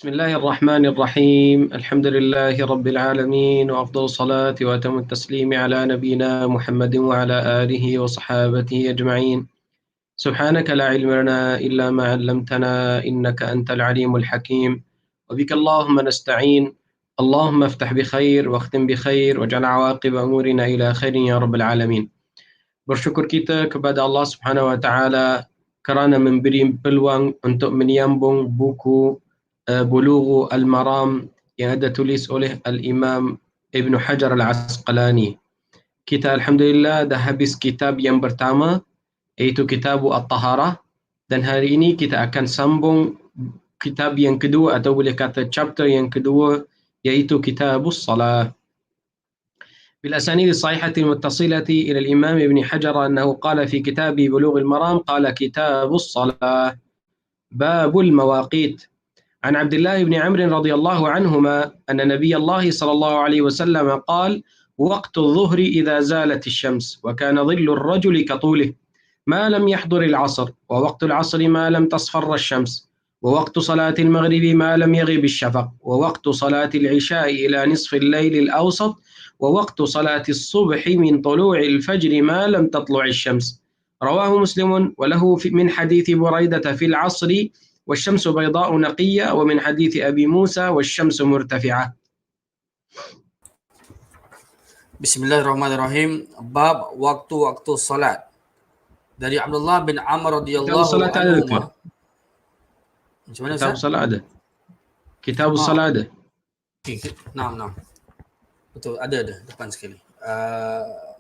بسم الله الرحمن الرحيم الحمد لله رب العالمين وأفضل الصلاة وأتم التسليم على نبينا محمد وعلى آله وصحابته أجمعين سبحانك لا علم لنا إلا ما علمتنا إنك أنت العليم الحكيم وبك اللهم نستعين اللهم افتح بخير واختم بخير واجعل عواقب أمورنا إلى خير يا رب العالمين. Bersyukur kita kepada Allah Subhanahu wa taala kerana memberi peluang untuk menyambung buku Bulughu al-Maram yang ada tulis oleh Al-Imam Ibn Hajar Al-Asqalani. Kita alhamdulillah dah habis kitab yang pertama iaitu Kitab At-Taharah, dan hari ini kita akan sambung kitab yang kedua atau boleh kata chapter yang kedua iaitu Kitab As-Salah. بالأسانيد الصحيحة المتصلة إلى الإمام ابن حجر أنه قال في كتاب بلوغ المرام قال كتاب الصلاة باب المواقيت عن عبد الله بن عمرو رضي الله عنهما أن نبي الله صلى الله عليه وسلم قال وقت الظهر إذا زالت الشمس وكان ظل الرجل كطوله ما لم يحضر العصر ووقت العصر ما لم تصفر الشمس ووقت صلاة المغرب ما لم يغب الشفق ووقت صلاة العشاء إلى نصف الليل الأوسط ووقت صلاة الصبح من طلوع الفجر ما لم تطلع الشمس رواه مسلم وله من حديث بريدة في العصر والشمس بيضاء نقية ومن حديث أبي موسى والشمس مرتفعة. Bismillahirrahmanirrahim. Bab waktu-waktu salat. Dari Abdullah bin Amr radhiyallahu anhu. Macam mana Kitab Ustaz? salat ada. Kitab salat ada. Naam. Betul, ada depan sekali.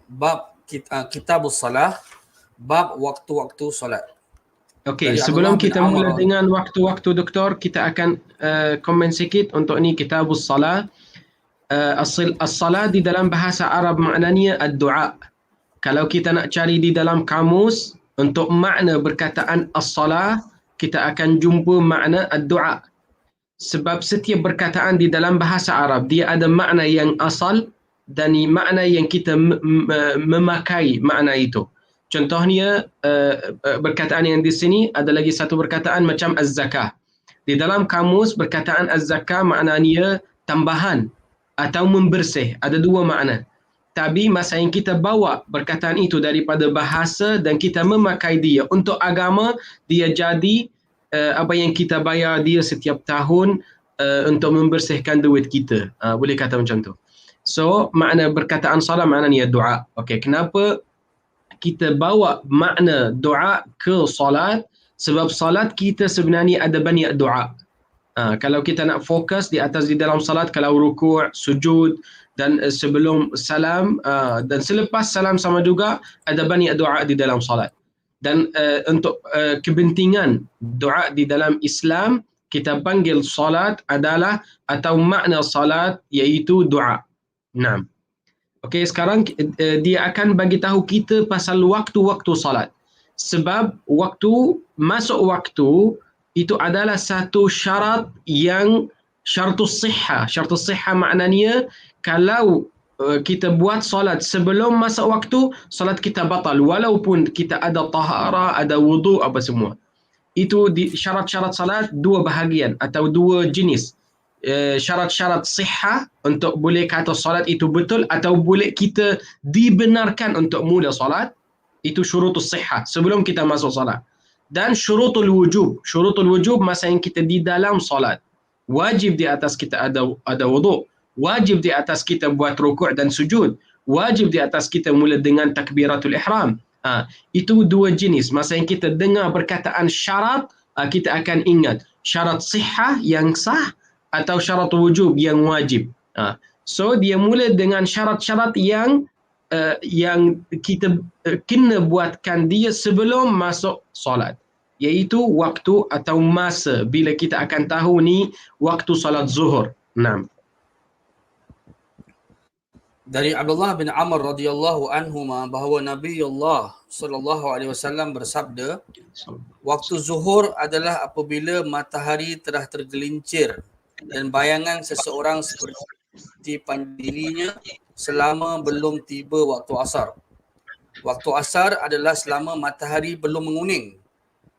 Bab kitabus salah, bab waktu-waktu salat. Okey, Dari sebelum Abdullah bin kita mula Amr. dengan waktu-waktu doktor, kita akan komen sikit untuk ni Kitabus Salah. As-salah di dalam bahasa Arab maknanya ad-du'a. Kalau kita nak cari di dalam kamus untuk makna berkataan as-salah, kita akan jumpa makna ad-du'a. Sebab setiap perkataan di dalam bahasa Arab dia ada makna yang asal dan makna yang kita memakai makna itu. Contohnya perkataan yang di sini ada lagi satu perkataan macam az-zakah. Di dalam kamus perkataan az-zakah maknanya tambahan atau membersih. Ada dua makna. Tapi masa yang kita bawa perkataan itu daripada bahasa dan kita memakai dia untuk agama, dia jadi apa yang kita bayar dia setiap tahun untuk membersihkan duit kita. Boleh kata macam tu. So, makna perkataan salat maknanya doa. Okey, kenapa kita bawa makna doa ke salat? Sebab salat kita sebenarnya ada banyak doa. Kalau kita nak fokus di dalam salat, kalau rukuk, sujud dan sebelum salam dan selepas salam sama juga ada banyak doa di dalam salat. Dan untuk kepentingan doa di dalam Islam, kita panggil salat adalah atau makna salat iaitu doa. Naam. Okey, sekarang dia akan bagi tahu kita pasal waktu-waktu salat. Sebab masuk waktu itu adalah satu syarat yang syaratus sihah. Syaratus sihah maknanya kalau kita buat solat sebelum masa waktu, solat kita batal walaupun kita ada tahara, ada wudu, apa semua. Itu syarat-syarat salat dua bahagian atau dua jenis. Syarat-syarat sihah untuk boleh kata solat itu betul atau boleh kita dibenarkan untuk mula solat, itu syurutus sihah sebelum kita masuk solat. Dan syurutul wujub masa yang kita di dalam solat. Wajib di atas kita ada wudu. Wajib di atas kita buat rukuk dan sujud. Wajib di atas kita mula dengan takbiratul ihram. Itu dua jenis. Masa yang kita dengar perkataan syarat, kita akan ingat syarat sihah yang sah atau syarat wujub yang wajib. So dia mula dengan syarat-syarat yang kita kena buatkan dia sebelum masuk solat. Iaitu waktu atau masa bila kita akan tahu ni waktu salat zuhur. Naam. Dari Abdullah bin Amr radhiyallahu anhuma bahawa Nabi Allah sallallahu alaihi wasallam bersabda, waktu zuhur adalah apabila matahari telah tergelincir dan bayangan seseorang seperti dirinya selama belum tiba waktu asar. Waktu asar adalah selama matahari belum menguning.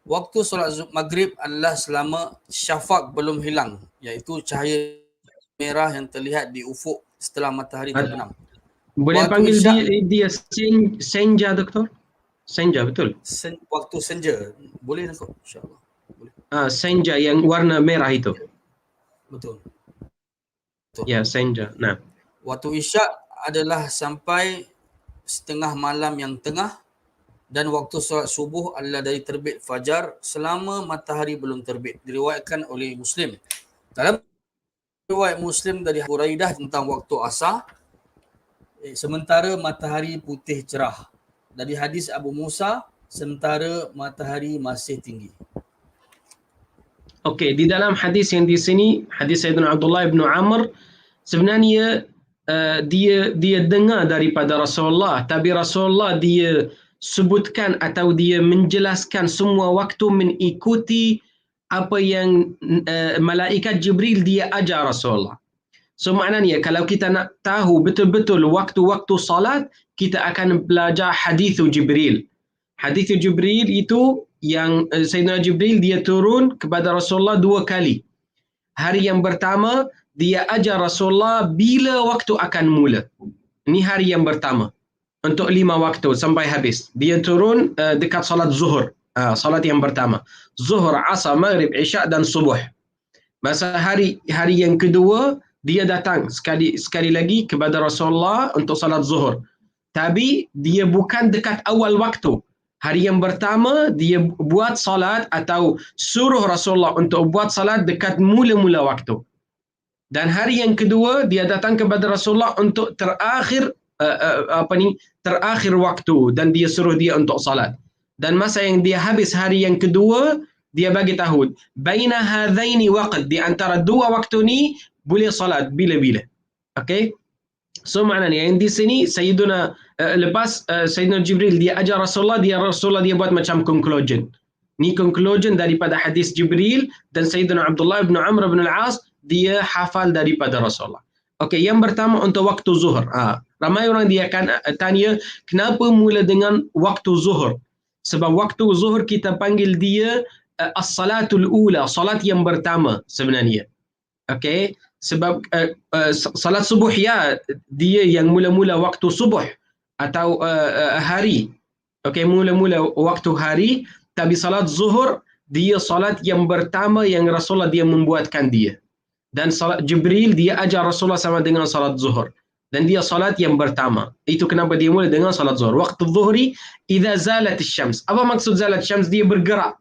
Waktu solat maghrib adalah selama syafaq belum hilang, iaitu cahaya merah yang terlihat di ufuk setelah matahari terbenam. Boleh Waktu panggil isyak, dia senja, doktor? Senja, betul? waktu senja. Boleh tak? InsyaAllah. Boleh. Senja yang warna merah itu. Betul. Ya, senja. Nah, Waktu isyak adalah sampai setengah malam yang tengah, dan waktu solat subuh adalah dari terbit fajar selama matahari belum terbit. Diriwayatkan oleh Muslim. Dalam riwayat Muslim dari Huraidah tentang waktu asar, sementara matahari putih cerah. Dari hadis Abu Musa, sementara matahari masih tinggi. okey, di dalam hadis yang di sini, hadis Sayyidina Abdullah bin Amr, sebenarnya dia dengar daripada Rasulullah, tapi Rasulullah dia sebutkan atau dia menjelaskan semua waktu mengikuti apa yang malaikat Jibril dia ajar Rasulullah. So maknanya kalau kita nak tahu betul-betul waktu-waktu salat, kita akan belajar hadis Jibril. Hadis Jibril itu yang Sayyidina Jibril dia turun kepada Rasulullah 2 kali. Hari yang pertama dia ajar Rasulullah bila waktu akan mula. Ini hari yang pertama. Untuk 5 waktu sampai habis. Dia turun dekat salat zuhur. Salat yang pertama. Zuhur, asar, maghrib, isyak dan subuh. Masa hari yang kedua dia datang sekali lagi kepada Rasulullah untuk salat zuhur. Tapi dia bukan dekat awal waktu. Hari yang pertama dia buat salat atau suruh Rasulullah untuk buat salat dekat mula-mula waktu. Dan hari yang kedua dia datang kepada Rasulullah untuk terakhir terakhir waktu, dan dia suruh dia untuk salat. Dan masa yang dia habis hari yang kedua, dia bagi tahu baina hadzaini waqt, di antara dua waktu ni boleh salat bila-bila. Okey? So maknanya yang di sini Sayyiduna lepas Sayyidina Jibril dia ajar Rasulullah dia buat macam conclusion. Ni conclusion daripada hadis Jibril, dan Sayyidina Abdullah bin Amr bin Al-As dia hafal daripada Rasulullah. Okey, yang pertama untuk waktu zuhur. Ramai orang dia akan tanya kenapa mula dengan waktu zuhur? Sebab waktu zuhur kita panggil dia as-salatul ula, salat yang pertama sebenarnya. Okey, sebab salat subuh ya dia yang mula-mula waktu subuh atau hari. Okey, mula-mula waktu hari, tapi salat zuhur dia salat yang pertama yang Rasulullah dia membuatkan dia. Dan salat Jibril dia ajar Rasulullah sama dengan salat zuhur. Dan dia salat yang pertama. Itu kenapa dia mula dengan salat zuhur. Waktu zuhri idza zalat asy-syams. Apa maksud zalat asy-syams? Dia bergerak.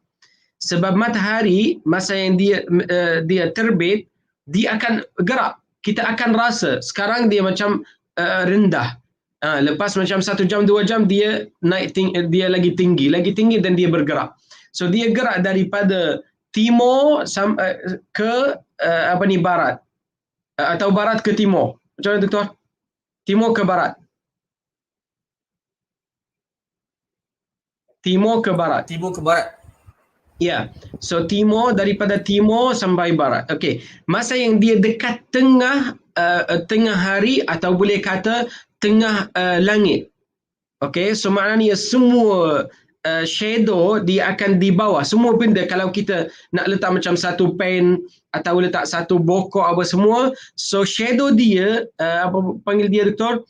Sebab matahari masa yang dia terbit, dia akan gerak. Kita akan rasa sekarang dia macam rendah. Lepas macam 1 jam 2 jam dia naik dia lagi tinggi dan dia bergerak. So dia gerak daripada timur ke barat, atau barat ke timur. Macam mana, doktor? Timur ke barat. Timur ke barat. Timur ke barat. Ya, so timur, daripada timur sampai barat. Okey, masa yang dia dekat tengah hari, atau boleh kata tengah langit. Okey, so maknanya semua shadow dia akan di bawah. Semua benda kalau kita nak letak macam satu pen atau letak satu bokok apa semua, so shadow dia apa panggil dia, doktor?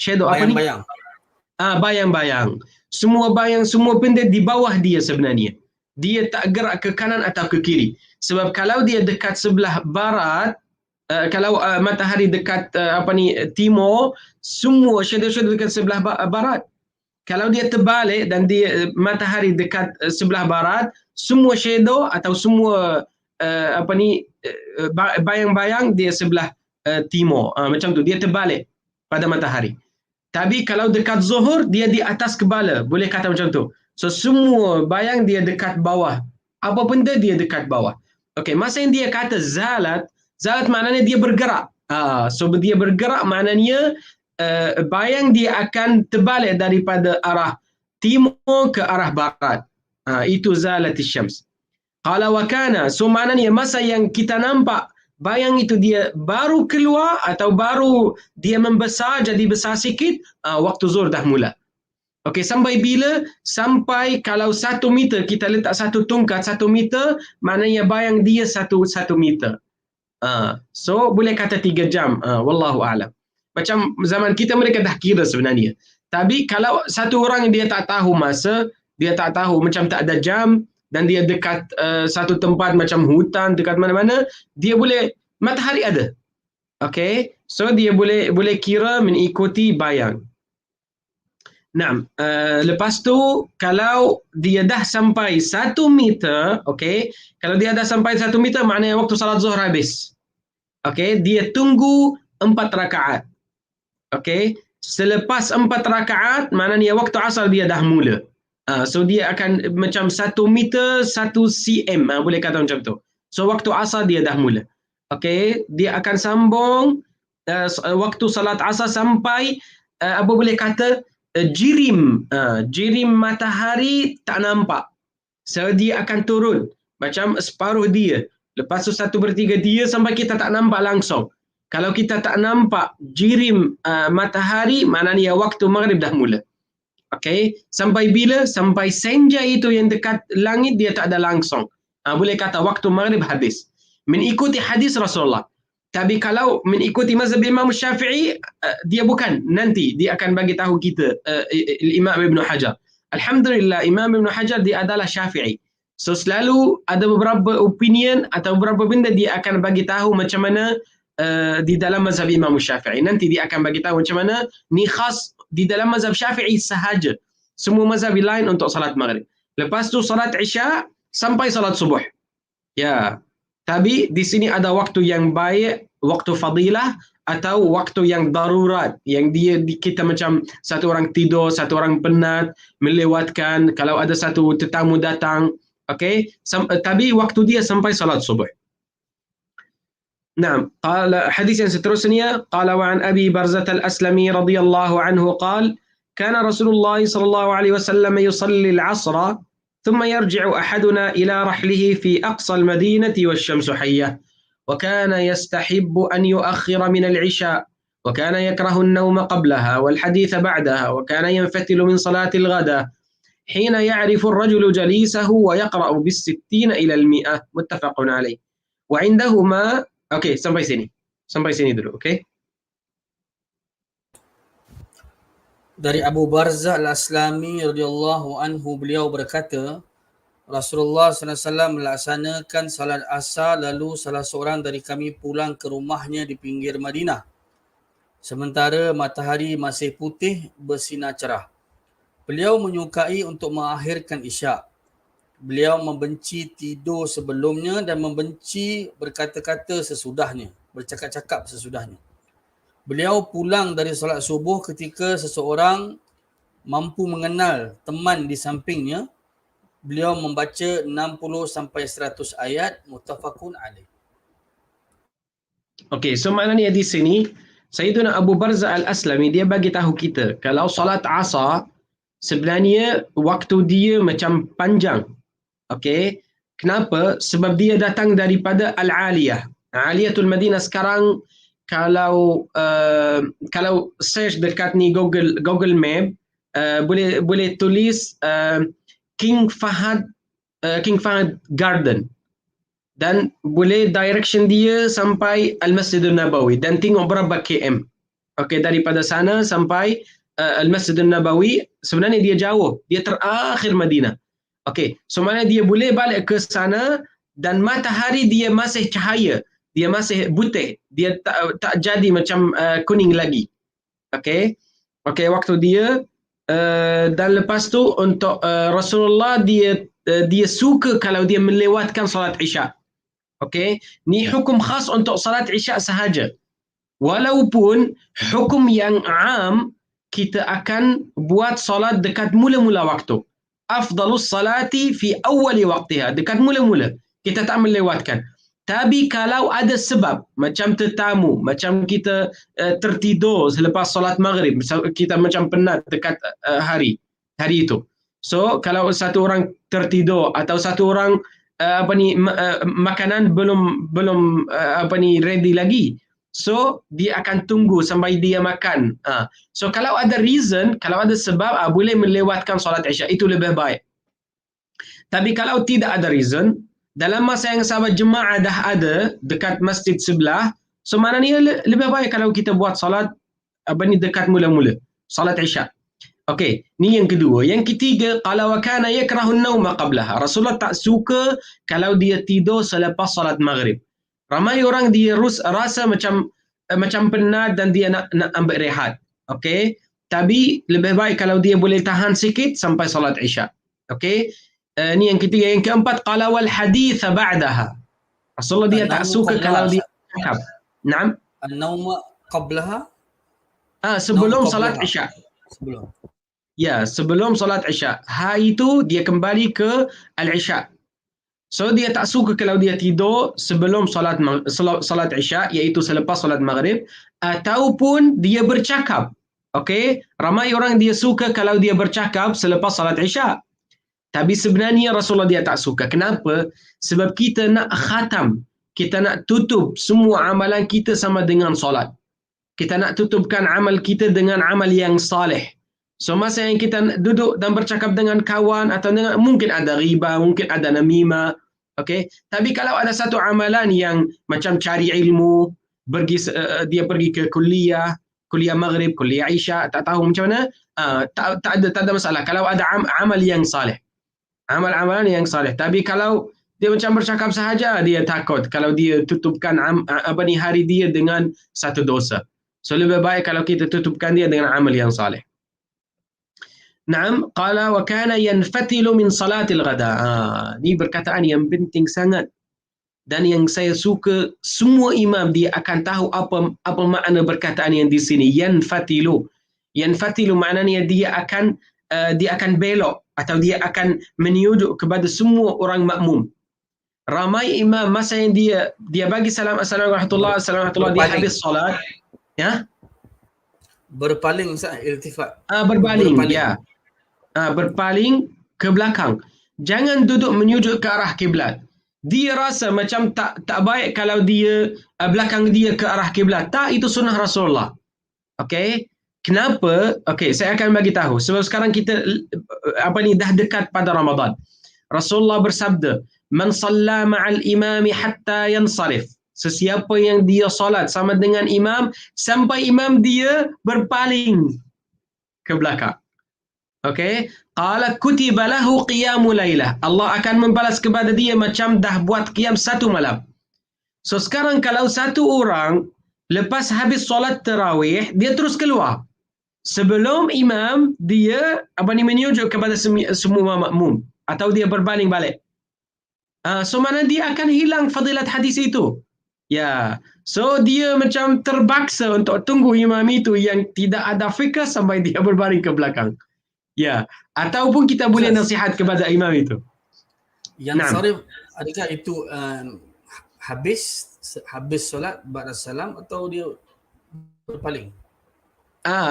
Shadow apa ni? Bayang-bayang. Bayang-bayang. Semua benda di bawah dia sebenarnya. Dia tak gerak ke kanan atau ke kiri. Sebab kalau dia dekat sebelah barat, kalau matahari dekat timur, semua shadow dekat sebelah barat. Kalau dia terbalik dan dia matahari dekat sebelah barat, semua shadow atau semua bayang-bayang dia sebelah timur. Macam tu, dia terbalik pada matahari. Tapi kalau dekat zuhur, dia di atas kepala. Boleh kata macam tu. So, semua bayang dia dekat bawah. Apa benda dia dekat bawah. Okey, masa yang dia kata zalat maknanya dia bergerak. So, dia bergerak maknanya bayang dia akan terbalik daripada arah timur ke arah barat. Itu zalat syams. Qala wa kana. So, maknanya masa yang kita nampak bayang itu dia baru keluar atau baru dia membesar, jadi besar sikit, waktu zuhur dah mula. Okey, sampai bila? Sampai kalau 1 meter kita letak satu tongkat 1 meter, maknanya bayang dia 1 meter. So boleh kata 3 jam. Wallahu a'lam. Macam zaman kita mereka dah kira sebenarnya. Tapi kalau satu orang dia tak tahu masa, dia tak tahu macam tak ada jam dan dia dekat satu tempat macam hutan dekat mana-mana, dia boleh matahari ada. Okey. So dia boleh kira mengikuti bayang. Nah, lepas tu kalau dia dah sampai 1 meter, okey, kalau dia dah sampai 1 meter maknanya waktu salat zuhur habis. Okey, dia tunggu 4 rakaat. Okey, selepas 4 rakaat maknanya waktu asar dia dah mula. So dia akan macam 1 meter 1 cm, boleh kata macam tu. So waktu asar dia dah mula. Okey, dia akan sambung waktu salat asar sampai apa boleh kata jirim matahari tak nampak. So dia akan turun macam separuh dia. Lepas tu 1/3 dia sampai kita tak nampak langsung. Kalau kita tak nampak jirim matahari, maknanya waktu maghrib dah mula. Okey, sampai bila? Sampai senja itu yang dekat langit dia tak ada langsung. Boleh kata waktu maghrib habis. Mengikuti hadis Rasulullah. Tapi kalau mengikuti mazhab Imam Syafi'i, dia bukan. Nanti dia akan bagi tahu kita Imam Ibn Hajar. Alhamdulillah Imam Ibn Hajar dia adalah Syafi'i. So selalu ada beberapa opinion atau beberapa benda dia akan bagi tahu macam mana di dalam mazhab Imam Syafi'i. Nanti dia akan bagi tahu macam mana ni khas di dalam mazhab Syafi'i sahaja. Semua mazhab lain untuk salat maghrib. Lepas tu salat Isya sampai salat subuh. Ya. Tapi di sini ada waktu yang baik, waktu fadilah atau waktu yang darurat, yang kita macam satu orang tidur, satu orang penat, melewatkan kalau ada satu tetamu datang, okey? Tapi waktu dia sampai salat subuh. Nah, qala hadis yang seterusnya, qala wa an Abi Barzah al-Aslami radhiyallahu anhu qala kana Rasulullah sallallahu alaihi wasallam yusalli al-'asra ثم يرجع أحدنا إلى رحله في أقصى المدينة والشمس حية وكان يستحب أن يؤخر من العشاء وكان يكره النوم قبلها والحديث بعدها وكان ينفتل من صلاة الغداء حين يعرف الرجل جليسه ويقرأ بالستين إلى 100 متفق عليه وعندهما أوكي sampai sini dulu. Okay. Dari Abu Barzah Al-Aslami radhiyallahu anhu, beliau berkata, Rasulullah SAW melaksanakan salat asar lalu salah seorang dari kami pulang ke rumahnya di pinggir Madinah. Sementara matahari masih putih bersinar cerah. Beliau menyukai untuk mengakhirkan isyak. Beliau membenci tidur sebelumnya dan membenci berkata-kata sesudahnya, bercakap-cakap sesudahnya. Beliau pulang dari solat subuh ketika seseorang mampu mengenal teman di sampingnya. Beliau membaca 60 sampai 100 ayat, muttafaqun alaih. Okey, so maknanya di sini Sayyidina Abu Barzah Al-Aslami dia bagi tahu kita kalau solat asar sebenarnya waktu dia macam panjang. Okey, kenapa? Sebab dia datang daripada Al-Aliyah. Aliyatul Madinah sekarang kalau search dekat ni Google Map, boleh tulis King Fahad Garden dan boleh direction dia sampai Al-Masjidun Nabawi dan tengok berapa km. Okey, daripada sana sampai Al-Masjidun Nabawi sebenarnya dia jauh, dia terakhir Madinah. Okey, so mana dia boleh balik ke sana dan matahari dia masih cahaya. Dia masih putih, dia tak jadi macam kuning lagi. Okey. Okey, waktu dia dan lepas tu untuk Rasulullah dia suka kalau dia melewatkan salat Isya. Okey, ni hukum khas untuk salat Isya sahaja. Walaupun hukum yang am kita akan buat salat dekat mula-mula waktu. Afdalus salati fi awwali waqtiha, dekat mula-mula. Kita tak melewatkan. Tapi kalau ada sebab, macam tetamu, macam kita tertidur selepas solat maghrib, kita macam penat dekat hari itu. So, kalau satu orang tertidur atau satu orang makanan belum ready lagi, So dia akan tunggu sampai dia makan. So kalau ada reason, kalau ada sebab, boleh melewatkan solat Isya, itu lebih baik. Tapi kalau tidak ada reason, dalam masa yang sama jemaah dah ada dekat masjid sebelah, so maknanya lebih baik kalau kita buat solat dekat mula-mula, solat Isya. Okey, ni yang kedua. Yang ketiga, qala wa kana yakrahu an-nawma qablaha. Rasulullah tak suka kalau dia tidur selepas solat Maghrib. Ramai orang dia rasa macam penat dan dia nak ambil rehat. Okey? Tapi lebih baik kalau dia boleh tahan sikit sampai solat Isya. Okey? Ni yang ketiga. Yang keempat, qala wal haditha ba'daha. Rasulullah dia tak An-nawmu suka kalau qablaha. dia cakap. Naam? An-nawma qablaha. Sebelum Naum solat qablaha. Isya. Sebelum. Ya, sebelum solat Isya. Itu dia kembali ke Al-Isya. So dia tak suka kalau dia tidur sebelum solat Isya, iaitu selepas solat Maghrib, ataupun dia bercakap. Okey, ramai orang dia suka kalau dia bercakap selepas solat Isya. Tapi sebenarnya Rasulullah dia tak suka. Kenapa? Sebab kita nak khatam. Kita nak tutup semua amalan kita sama dengan solat. Kita nak tutupkan amal kita dengan amal yang saleh. So masa yang kita duduk dan bercakap dengan kawan atau dengan, mungkin ada riba, mungkin ada namimah, okey. Tapi kalau ada satu amalan yang macam cari ilmu, dia pergi ke kuliah Maghrib, kuliah Isya, tak tahu macam mana, tak ada masalah kalau ada amal yang saleh. Amal-amalan yang saleh. Tapi kalau dia macam bercakap sahaja, dia takut kalau dia tutupkan hari dia dengan satu dosa. So lebih baik kalau kita tutupkan dia dengan amal yang saleh. Naam, qala wa kana yanfatilu min salatil ghada. Ni perkataan yang penting sangat. Dan yang saya suka, semua imam dia akan tahu apa makna perkataan yang di sini. Yanfatilu. Yanfatilu maknanya dia akan belok atau dia akan menunjuk kepada semua orang makmum. Ramai imam masa yang dia bagi salam, assalamualaikum warahmatullahi, dia habis solat, ya, Berpaling Ustaz, iltifat. berpaling, ya. Berpaling ke belakang. Jangan duduk menyujud ke arah kiblat. Dia rasa macam tak baik kalau dia belakang dia ke arah kiblat. Tak, itu sunnah Rasulullah. Okey? Kenapa? Okey, saya akan bagi tahu. Sebab sekarang kita dah dekat pada Ramadan. Rasulullah bersabda, "Man shalla ma'al imami hatta yansarif." Sesiapa yang dia solat sama dengan imam sampai imam dia berpaling ke belakang. Okey, qala kutiba lahu qiyamul lailah. Allah akan membalas kepada dia macam dah buat qiyam satu malam. So sekarang kalau satu orang lepas habis solat tarawih, dia terus keluar. Sebelum imam dia menunjuk kepada semua makmum atau dia berbaling balik. So mana dia akan hilang fadilat hadis itu. Ya. So dia macam terpaksa untuk tunggu imam itu yang tidak ada fikir sampai dia berbaring ke belakang. Ya. Ataupun kita boleh nasihat kepada imam itu. Yang sarif, adakah itu habis solat ba'da salam atau dia berpaling?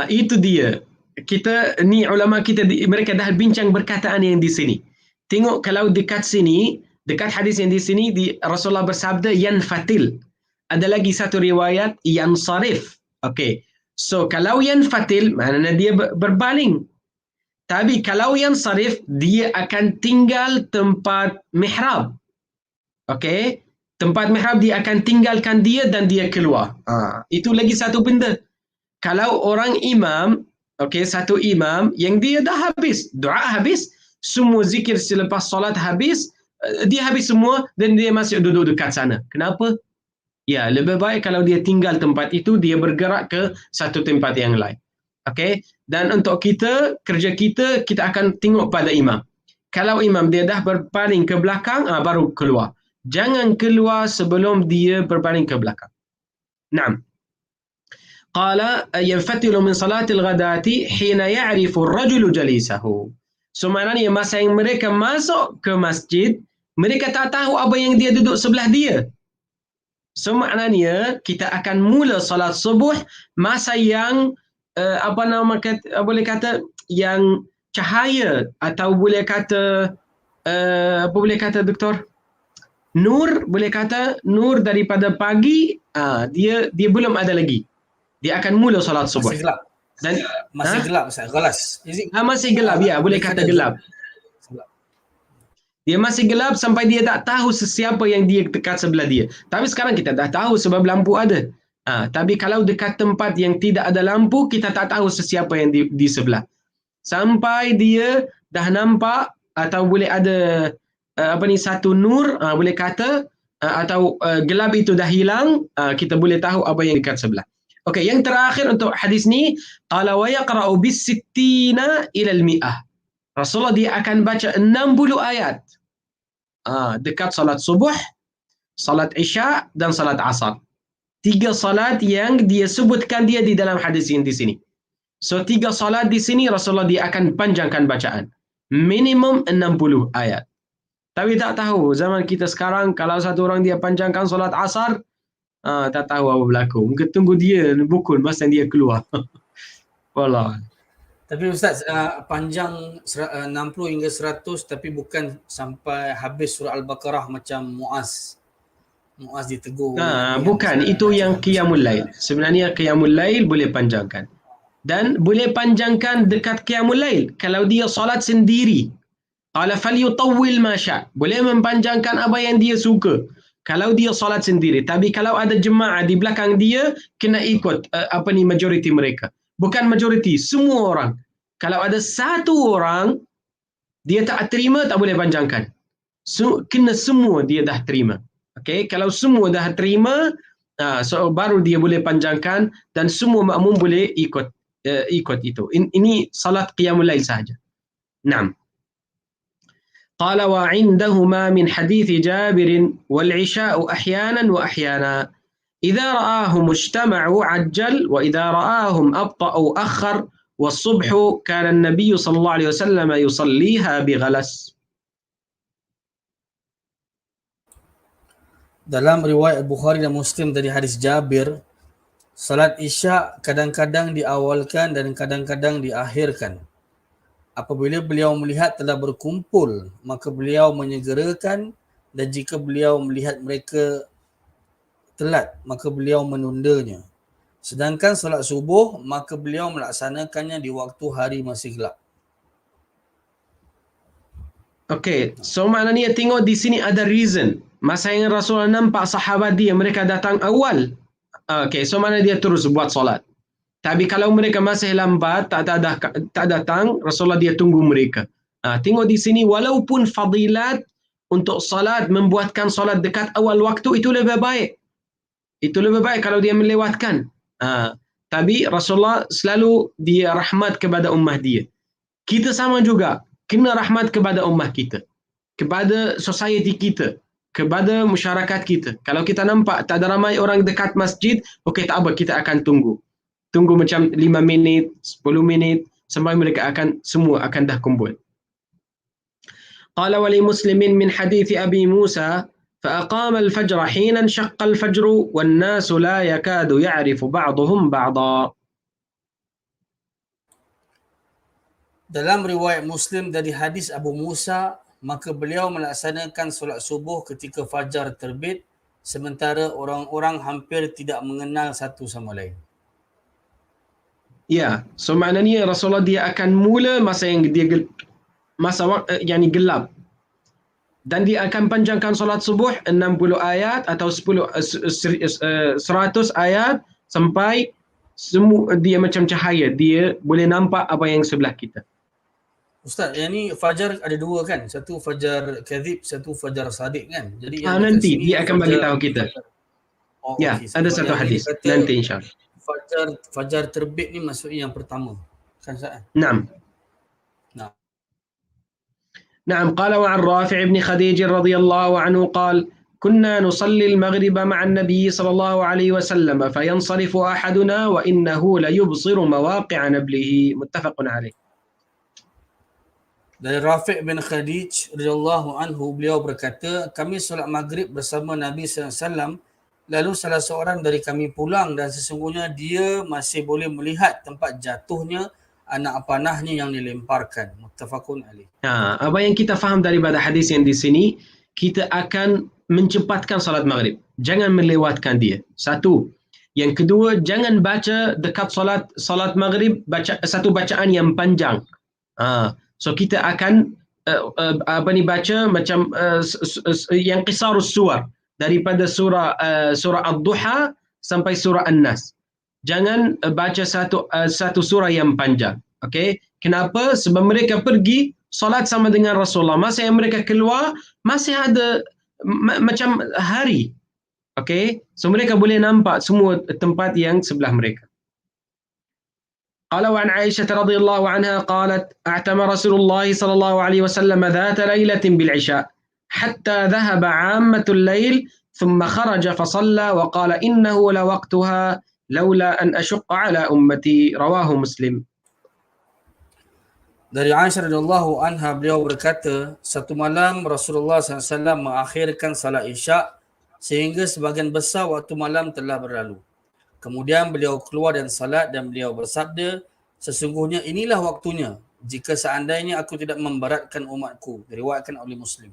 Itu dia. Kita ni ulama kita mereka dah bincang perkataan yang di sini. Tengok kalau dekat sini, dekat hadis yang di sini Rasulullah bersabda yanfatil. Ada lagi satu riwayat yansarif. Okey. So kalau yanfatil maknanya dia berbaling. Tapi kalau yansarif dia akan tinggal tempat mihrab. Okey? Tempat mihrab dia akan tinggalkan dia dan dia keluar. Itu lagi satu benda. Kalau orang imam, okey, satu imam yang dia dah habis, doa habis, semua zikir selepas solat habis, dia habis semua dan dia masih duduk dekat sana. Kenapa? Ya, lebih baik kalau dia tinggal tempat itu, dia bergerak ke satu tempat yang lain. Okey? Dan untuk kita, kerja kita akan tengok pada imam. Kalau imam dia dah berpaling ke belakang, baru keluar. Jangan keluar sebelum dia berpaling ke belakang. Naam. Qala yanfatilu min salatil ghadati hina ya'rifu ar-rajulu jalisahu. So maknanya masa yang mereka masuk ke masjid, mereka tak tahu apa yang dia duduk sebelah dia. So maknanya kita akan mula solat subuh masa yang boleh kata yang cahaya atau boleh kata apa boleh kata doktor? Nur boleh kata nur daripada pagi, dia belum ada lagi. Dia akan mula solat subuh. Masih gelap. Dan Masih gelap Ustaz. Galas. Is it, masih gelap, ya, boleh kata gelap. Gelap. Dia masih gelap sampai dia tak tahu sesiapa yang dia dekat sebelah dia. Tapi sekarang kita dah tahu sebab lampu ada. Tapi kalau dekat tempat yang tidak ada lampu, kita tak tahu sesiapa yang di sebelah. Sampai dia dah nampak atau boleh ada satu nur, boleh kata, atau gelap itu dah hilang, kita boleh tahu apa yang dekat sebelah. Okey, yang terakhir untuk hadis ni, qala wa yaqra'u bis sittina ila al-mi'ah. Rasulullah dia akan baca 60 ayat dekat salat subuh, salat isya dan salat asar. 3 salat yang dia sebutkan dia di dalam hadis yang di sini. So 3 salat di sini Rasulullah dia akan panjangkan bacaan. Minimum 60 ayat. Tapi tak tahu zaman kita sekarang kalau satu orang dia panjangkan salat asar, tak tahu apa berlaku. Mungkin tunggu dia bukul masa dia keluar. Wallah. Tapi Ustaz, panjang 60 hingga 100 tapi bukan sampai habis surah Al-Baqarah macam Muaz. Muaz ditegur. Bukan, itu yang qiyamul lail. Sebenarnya qiyamul lail boleh panjangkan. Dan boleh panjangkan dekat qiyamul lail kalau dia solat sendiri. Qala falyutawwil ma sya'. Boleh mempanjangkan apa yang dia suka kalau dia solat sendiri. Tapi kalau ada jemaah di belakang dia, kena ikut majoriti mereka. Bukan majoriti, semua orang. Kalau ada satu orang dia tak terima, tak boleh panjangkan. Kena semua dia dah terima. Okay? Kalau semua dah terima, so baru dia boleh panjangkan dan semua makmum boleh ikut itu. Ini salat qiyamul lail sahaja. Naam. قال وعندهما من حديث جابر والعشاء أحيانا وأحيانا إذا رآهم اجتمعوا عجل وإذا رآهم أبطأوا أخر والصبح كان النبي صلى الله عليه وسلم يصليها بغلس. Dalam riwayat Bukhari dan Muslim dari hadis Jabir, salat Isya kadang-kadang diawalkan dan kadang-kadang diakhirkan. Apabila beliau melihat telah berkumpul, maka beliau menyegerakan, dan jika beliau melihat mereka telat, maka beliau menundanya. Sedangkan solat subuh, maka beliau melaksanakannya di waktu hari masih gelap. Okey, so maknanya tengok di sini ada reason. Masa yang Rasulullah nampak sahabat dia, mereka datang awal. Okey, so mana dia terus buat solat. Tapi kalau mereka masih lambat, tak datang, Rasulullah dia tunggu mereka. Tengok di sini, walaupun fadilat untuk salat, membuatkan salat dekat awal waktu, itu lebih baik. Itu lebih baik kalau dia melewatkan. Tapi Rasulullah selalu dia rahmat kepada ummah dia. Kita sama juga, kena rahmat kepada ummah kita. Kepada society kita. Kepada masyarakat kita. Kalau kita nampak tak ada ramai orang dekat masjid, okey tak apa, kita akan tunggu. Tunggu macam 5 minit, 10 minit sampai mereka semua akan dah kumpul. Qala wa li Muslimin min hadits Abi Musa فأقام الفجر حين انشق الفجر والناس لا يكاد يعرف بعضهم بعضا. Dalam riwayat Muslim dari hadis Abu Musa, maka beliau melaksanakan solat subuh ketika fajar terbit, sementara orang-orang hampir tidak mengenal satu sama lain. Ya, so maknanya Rasulullah dia akan mula masa yang dia yang gelap. Dan dia akan panjangkan solat subuh 60 ayat atau 100 ayat sampai semua dia macam cahaya, dia boleh nampak apa yang sebelah kita. Ustaz, yang ni fajar ada dua kan? Satu fajar kadhib, satu fajar sadiq kan? Jadi yang Nanti dia akan bagi tahu kita. Ya, okay. ada satu hadis nanti insya-Allah. Fajar terbit ni maksudnya yang pertama. Kan Ustaz? Naam. نعم قال وعن رافع بن خديج رضي الله عنه قال كنا نصلي المغرب مع النبي صلى الله عليه وسلم فينصرف أحدنا وإنه ليبصر مواقع نبله متفق عليه. Dari Rafi' bin Khadij radhiyallahu anhu, beliau berkata, kami solat maghrib bersama Nabi SAW, lalu salah seorang dari kami pulang dan sesungguhnya dia masih boleh melihat tempat jatuhnya anak panahnya yang dilemparkan. Muttafaqun alaih. Apa yang kita faham daripada hadis yang di sini, kita akan mencepatkan salat maghrib. Jangan melewatkan dia. Satu. Yang kedua, jangan baca dekat salat maghrib satu bacaan yang panjang. So kita akan baca macam yang qisarus suwar daripada surah Ad-Duha sampai surah An-Nas. Jangan baca satu surah yang panjang. Okey? Kenapa? Sebab mereka pergi solat sama dengan Rasulullah. Masa yang mereka keluar masih ada macam hari. Okey? So mereka boleh nampak semua tempat yang sebelah mereka. قال وعن عائشة رضي الله عنها قالت اعتم رسول الله صلى الله عليه وسلم ذات ليلة بالعشاء حتى ذهب عامة الليل ثم خرج فصلى وقال إنه لوقتها لولا أن أشق على أمتي رواه مسلم. Dari Aisyah radhiyallahu anha, beliau berkata, satu malam Rasulullah SAW mengakhirkan salat Isyak sehingga sebahagian besar waktu malam telah berlalu. Kemudian beliau keluar dan salat dan beliau bersabda, sesungguhnya inilah waktunya jika seandainya aku tidak memberatkan umatku. Diriwayatkan oleh Muslim.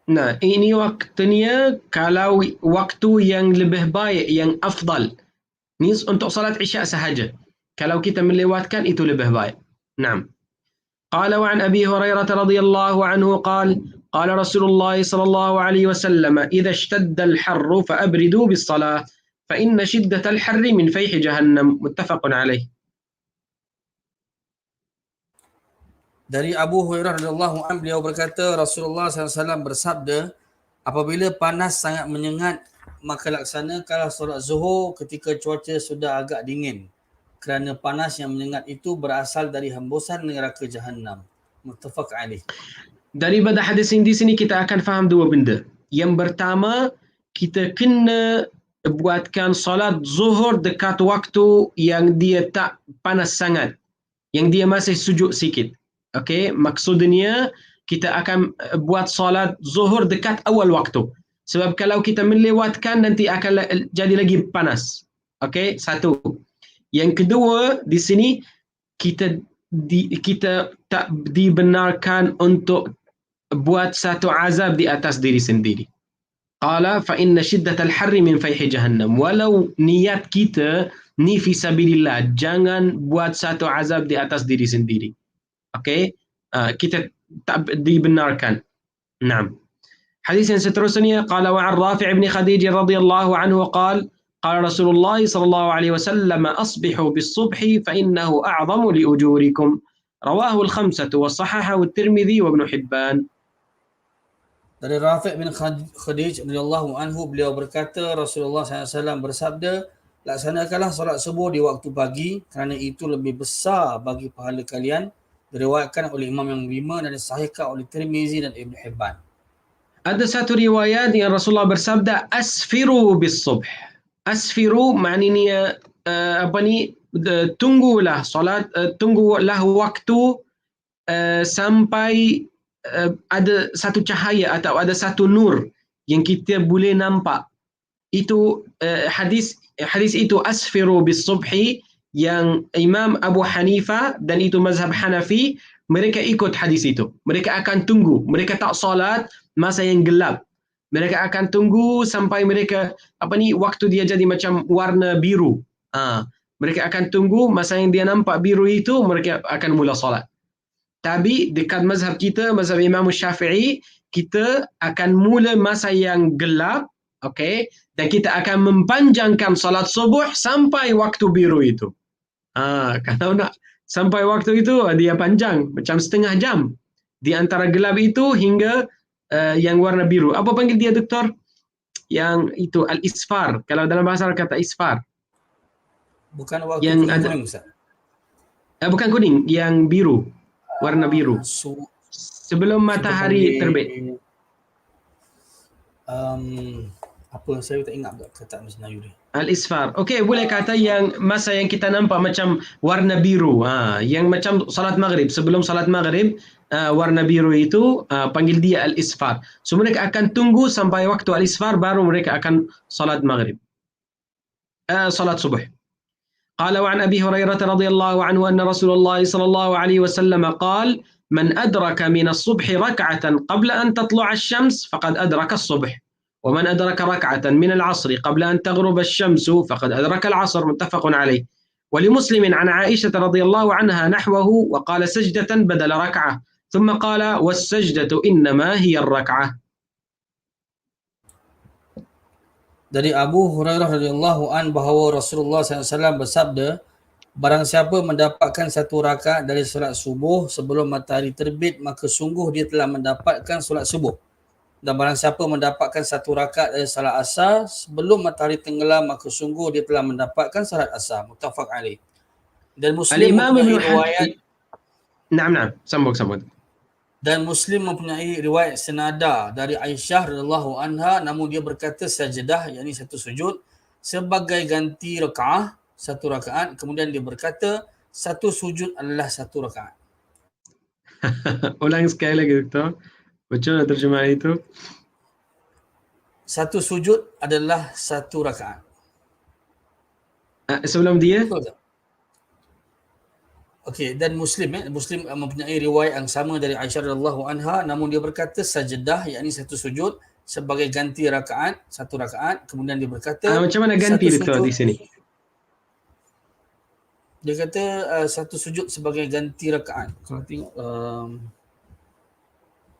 Nah, ini waktunya kalau waktu yang lebih baik, yang afdal. Ini untuk salat Isyak sahaja. Kalau kita melewatkan itu lebih baik. Naam. قال وعن أبي هريرة رضي الله عنه قال قال رسول الله صلى الله عليه وسلم إذا اشتد الحر فأبردوا بالصلاة فإن شدة الحر من فيح جهنم متفق عليه. Dari Abu Hurairah radhiyallahu anhu, beliau berkata, Rasulullah SAW bersabda, apabila panas sangat menyengat, maka laksanakanlah solat zuhur ketika cuaca sudah agak dingin. Kerana panas yang menyengat itu berasal dari hembusan neraka Jahannam. Muttafaq alaih. Daripada hadis ini di sini kita akan faham dua benda. Yang pertama, kita kena buatkan solat zuhur dekat waktu yang dia tak panas sangat. Yang dia masih sejuk sikit. Okey, maksudnya kita akan buat solat zuhur dekat awal waktu. Sebab kalau kita melewatkan nanti akan jadi lagi panas. Okey, satu. Yang kedua, di sini kita tak dibenarkan untuk buat satu azab di atas diri sendiri. Qala fa inna shiddatal harri min fayhi jahannam. Walau niat kita ni fi sabilillah, jangan buat satu azab di atas diri sendiri. Okey? Kita tak dibenarkan. Naam. Hadis yang seterusnya, qala wa ar-Rafi' ibn Khadij radhiyallahu anhu qala قال رسول الله صلى الله عليه وسلم أصبحوا بالصبح فإنه أعظم لأجوركم رواه الخمسة وصححه الترمذي وابن حبان. Dari Rafi' bin Khadij radhiyallahu anhu, beliau berkata, Rasulullah SAW bersabda, laksanakanlah solat subuh di waktu pagi kerana itu lebih besar bagi pahala kalian. Diriwayatkan oleh Imam yang 5 dan disahihkan oleh Tirmizi dan Ibn Hibban. Ada satu riwayat yang Rasulullah bersabda, asfiru bis subh. Asfiru maknanya tunggulah solat, tunggulah waktu sampai ada satu cahaya atau ada satu nur yang kita boleh nampak. Itu hadis itu asfiru bis subhi yang Imam Abu Hanifah dan itu mazhab Hanafi, mereka ikut hadis itu. Mereka akan tunggu, mereka tak solat masa yang gelap. Mereka akan tunggu sampai mereka waktu dia jadi macam warna biru. Mereka akan tunggu masa yang dia nampak biru itu, mereka akan mula solat. Tapi dekat mazhab kita, mazhab Imam Syafi'i, kita akan mula masa yang gelap, okey, dan kita akan mempanjangkan solat subuh sampai waktu biru itu. Kalau nak sampai waktu itu dia panjang macam setengah jam di antara gelap itu hingga yang warna biru. Apa panggil dia, doktor? Yang itu al-isfar. Kalau dalam bahasa Arab kata isfar. Bukan waktu yang kuning, Ustaz. Bukan kuning, yang biru. Warna biru. Sebelum matahari terbit. Apa, saya tak ingat kata Melayu dia. Al-isfar. Okey, boleh kata yang masa yang kita nampak macam warna biru. Yang macam salat maghrib. Sebelum salat maghrib, warna biru itu panggil dia al-isfar. So mereka akan tunggu sampai waktu al-isfar baru mereka akan salat maghrib. Salat subuh. قال وعن أبي هريرة رضي الله عنه أن رسول الله صلى الله عليه وسلم قال من أدرك من الصبح ركعة قبل أن تطلع الشمس فقد أدرك الصبح ومن أدرك ركعة من العصر قبل أن تغرب الشمس فقد أدرك العصر متفق عليه. ولمسلم عن عائشة رضي الله عنها نحوه وقال سجدة بدل ركعة ثم قال والسجدة إنما هي الركعة. Dari Abu Hurairah radhiyallahu an bahawa Rasulullah SAW bersabda, barang siapa mendapatkan satu rakaat dari solat subuh sebelum matahari terbit, maka sungguh dia telah mendapatkan solat subuh. Dan barang siapa mendapatkan satu rakaat dari salat asar sebelum matahari tenggelam, maka sungguh dia telah mendapatkan salat asar. Muttafaq alaih. Dan Muslim الإمام ابن mempunyai riwayat نعم sambung. Dan Muslim mempunyai riwayat senada dari Aisyah radhiyallahu anha, namun dia berkata sajadah, yakni satu sujud, sebagai ganti rakaah, satu rakaat. Kemudian dia berkata satu sujud adalah satu rakaat. ulang sekali lagi doktor, macam mana terjemahan itu? Satu sujud adalah satu rakaat. Sebelum dia Betul tak? Okey, dan Muslim mempunyai riwayat yang sama dari Aisyah radhiyallahu anha, namun dia berkata sajadah, yakni satu sujud sebagai ganti rakaat, satu rakaat. Kemudian dia berkata macam mana ganti doktor di sini? Dia kata satu sujud sebagai ganti rakaat. Kalau tengok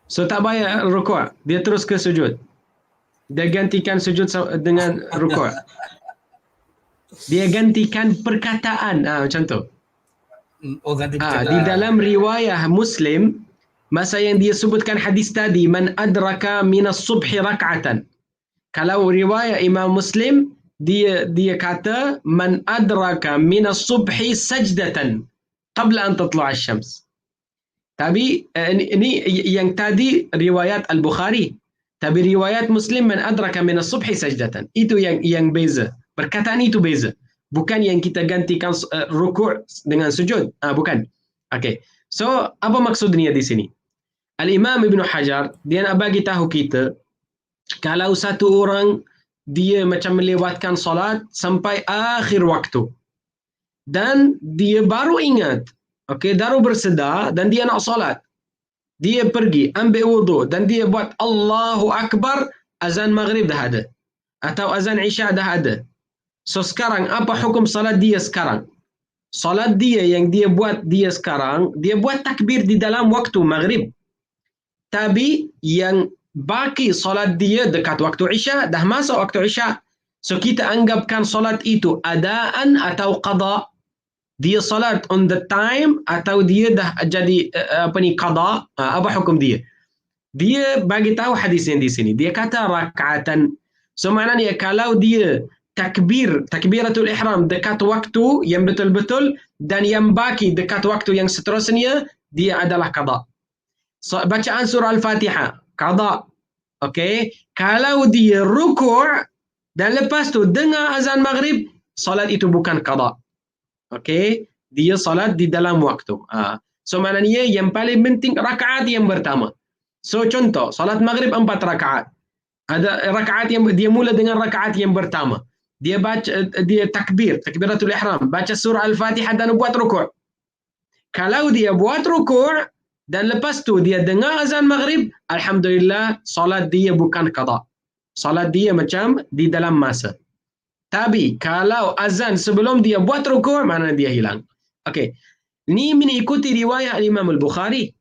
so tak payah rukuk, dia terus ke sujud. Dia gantikan sujud dengan rukuk. Dia gantikan perkataan, macam tu. ganti Di dalam riwayah Muslim, masa yang dia sebutkan hadis tadi, man adraka minas subhi rak'atan. Kalau riwayat Imam Muslim, dia kata man adraka minas subhi sajdatan qabla an tatlu'a asy-syams. Tapi ini yang tadi riwayat Al-Bukhari. Tapi riwayat Muslim man adraka minas subhi sajdatan. Itu yang beza. Perkataan itu beza. Bukan yang kita gantikan rukuk dengan sujud. Bukan. Okay. So, apa maksudnya di sini? Al-Imam Ibn Hajar, dia nak bagi tahu kita, kalau satu orang, dia macam melewatkan solat sampai akhir waktu. Dan dia baru ingat, baru bersedar dan dia nak solat. Dia pergi, ambil wuduk dan dia buat Allahu Akbar, azan maghrib dah ada. Atau azan isya dah ada. So sekarang apa hukum salat dia sekarang? Salat dia yang dia buat dia sekarang, dia buat takbir di dalam waktu maghrib. Tapi yang baki salat dia dekat waktu isya, dah masuk waktu isya. So kita anggapkan salat itu adaan atau qada. Dia salat on the time atau dia dah jadi qada. Apa hukum dia? Dia bagi tahu hadis yang di sini. Dia kata rakaatan. So maknanya kalau dia takbiratul ihram dekat waktu yang betul-betul dan yang baki dekat waktu yang seterusnya, dia adalah qada. So, bacaan surah Al-Fatihah qada. Okey, kalau dia rukuk dan lepas tu dengar azan maghrib, salat itu bukan qada. Okey, dia salat di dalam waktu. So maknanya yang paling penting rakaat yang pertama. So contoh, salat maghrib 4 rakaat. Ada rakaat yang dia mula dengan rakaat yang pertama. Dia baca, dia takbiratul ihram, baca surah Al-Fatihah dan buat rukuk. Kalau dia buat rukuk dan lepas tu dia dengar azan maghrib, alhamdulillah salat dia bukan qada. Salat dia macam di dalam masa. Tapi kalau azan sebelum dia buat rukuk, mana dia hilang. Okey. Ni mengikuti riwayat Imam Al-Bukhari.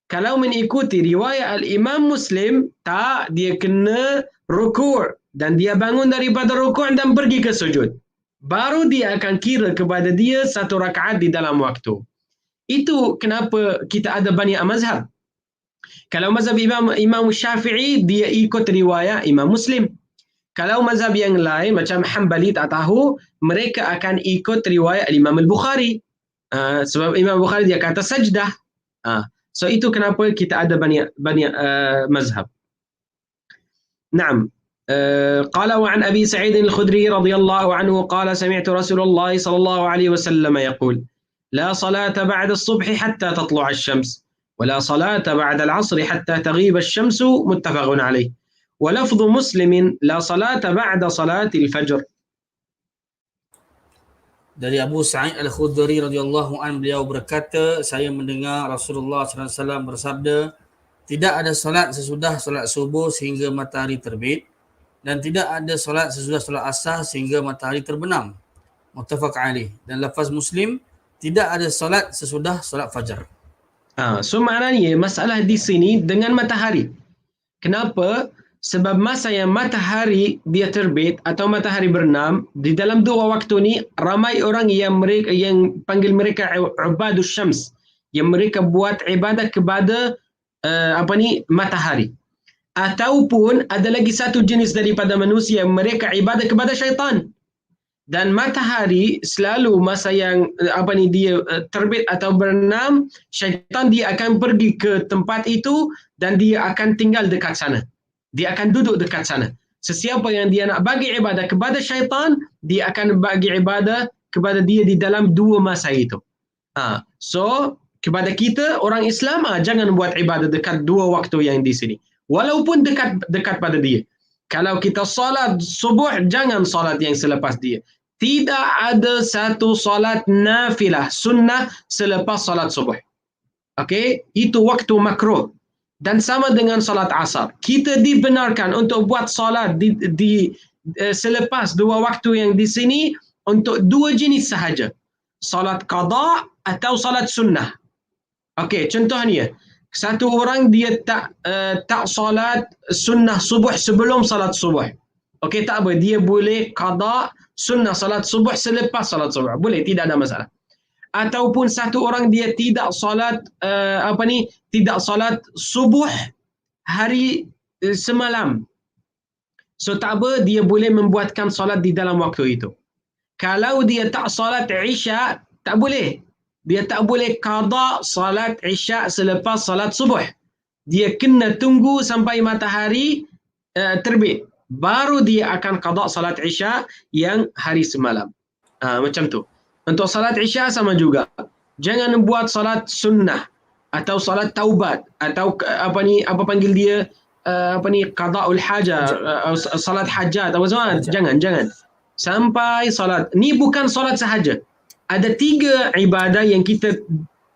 Kalau mengikuti riwayat Al-Imam Muslim, tak, dia kena rukuk dan dia bangun daripada rukuk dan pergi ke sujud. Baru dia akan kira kepada dia satu rakaat di dalam waktu. Itu kenapa kita ada banyak mazhab. Kalau mazhab Imam Syafi'i, dia ikut riwayat Imam Muslim. Kalau mazhab yang lain macam Hanbali tak tahu, mereka akan ikut riwayat Imam Al-Bukhari. Sebab Imam Bukhari dia kata sajdah. So itu kenapa kita ada banyak mazhab. Naam. قال وعن أبي سعيد الخدري رضي الله عنه قال سمعت رسول الله صلى الله عليه وسلم يقول لا صلاة بعد الصبح حتى تطلع الشمس ولا صلاة بعد العصر حتى تغيب الشمس متفق عليه ولفظ مسلم لا صلاة بعد صلاة الفجر. Dari Abu Sa'id Al-Khudri radhiyallahu an, beliau berkata, saya mendengar Rasulullah SAW bersabda, tidak ada solat sesudah solat subuh sehingga matahari terbit dan tidak ada solat sesudah solat asar sehingga matahari terbenam. Muttafaq alaih. Dan lafaz Muslim, tidak ada solat sesudah solat fajar. So maknanya masalah di sini dengan matahari. Kenapa? Sebab masa yang matahari dia terbit atau matahari berenam, di dalam dua waktu ni ramai orang yang panggil mereka ubadus syams, yang mereka buat ibadah kepada matahari. Ataupun ada lagi satu jenis daripada manusia, mereka ibadah kepada syaitan. Dan matahari selalu masa yang dia terbit atau berenam, syaitan dia akan pergi ke tempat itu dan dia akan tinggal dekat sana. Dia akan duduk dekat sana. Sesiapa yang dia nak bagi ibadah kepada syaitan, dia akan bagi ibadah kepada dia di dalam dua masa itu. So kepada kita orang Islam, jangan buat ibadah dekat dua waktu yang di sini. Walaupun dekat pada dia. Kalau kita solat subuh, jangan solat yang selepas dia. Tidak ada satu solat nafilah sunnah selepas solat subuh. Okey, itu waktu makruh. Dan sama dengan solat asar. Kita dibenarkan untuk buat solat selepas dua waktu yang di sini untuk dua jenis sahaja. Solat qada atau solat sunnah. Okey, contohnya, satu orang dia tak solat sunnah subuh sebelum solat subuh. Okey, tak apa, dia boleh qada sunnah solat subuh selepas solat subuh. Boleh, tidak ada masalah. Ataupun satu orang dia tidak solat tidak solat subuh hari semalam. So tak apa, dia boleh membuatkan solat di dalam waktu itu. Kalau dia tak solat isya, tak boleh. Dia tak boleh qada solat isya selepas solat subuh. Dia kena tunggu sampai matahari terbit. Baru dia akan qada solat isya yang hari semalam. Macam tu. Untuk salat isya sama juga. Jangan buat salat sunnah atau salat taubat atau apa panggil dia qada'ul hajah, salat hajat atau semua. Jangan. Sampai salat. Ni bukan salat sahaja. Ada 3 ibadah yang kita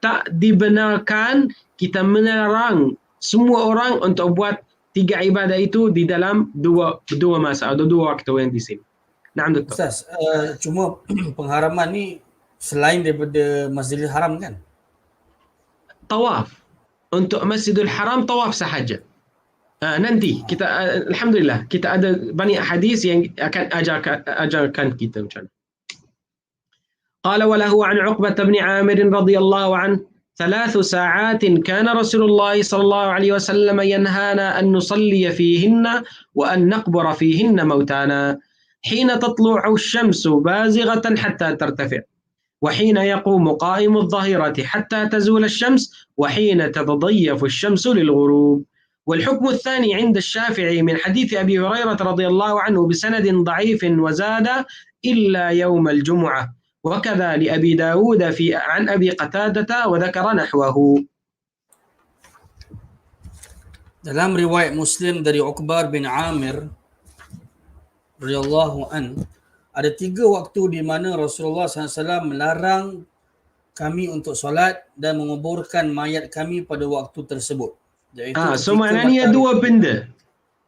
tak dibenarkan, kita melarang semua orang untuk buat 3 ibadah itu di dalam dua masa atau 2 waktu yang di sini. Nah, Dr. Ustaz, cuma pengharaman ni selain daripada Masjidil Haram kan? Tawaf. Untuk Masjidil Haram tawaf sahaja. Nanti kita alhamdulillah kita ada banyak hadis yang akan ajarkan kita macam mana. قال وله عن عقبة بن عامر رضي الله عنه 3 ساعات كان رسول الله صلى الله عليه وسلم ينهانا أن نصلي فيهن وأن نقبر فيهن موتانا حين تطلع الشمس بازغة حتى ترتفع وحين يقوم قائم الظهيرة حتى تزول الشمس وحين تتضيف الشمس للغروب. والحكم الثاني عند الشافعي من حديث أبي هريرة رضي الله عنه بسند ضعيف وزاد إلا يوم الجمعة وكذا لأبي داود عن أبي قتادة وذكر نحوه. Dalam riwayat Muslim dari Uqbah bin Amir radhiyallahu an, ada 3 waktu di mana Rasulullah SAW melarang kami untuk solat dan menguburkan mayat kami pada waktu tersebut. So maknanya 2 benda.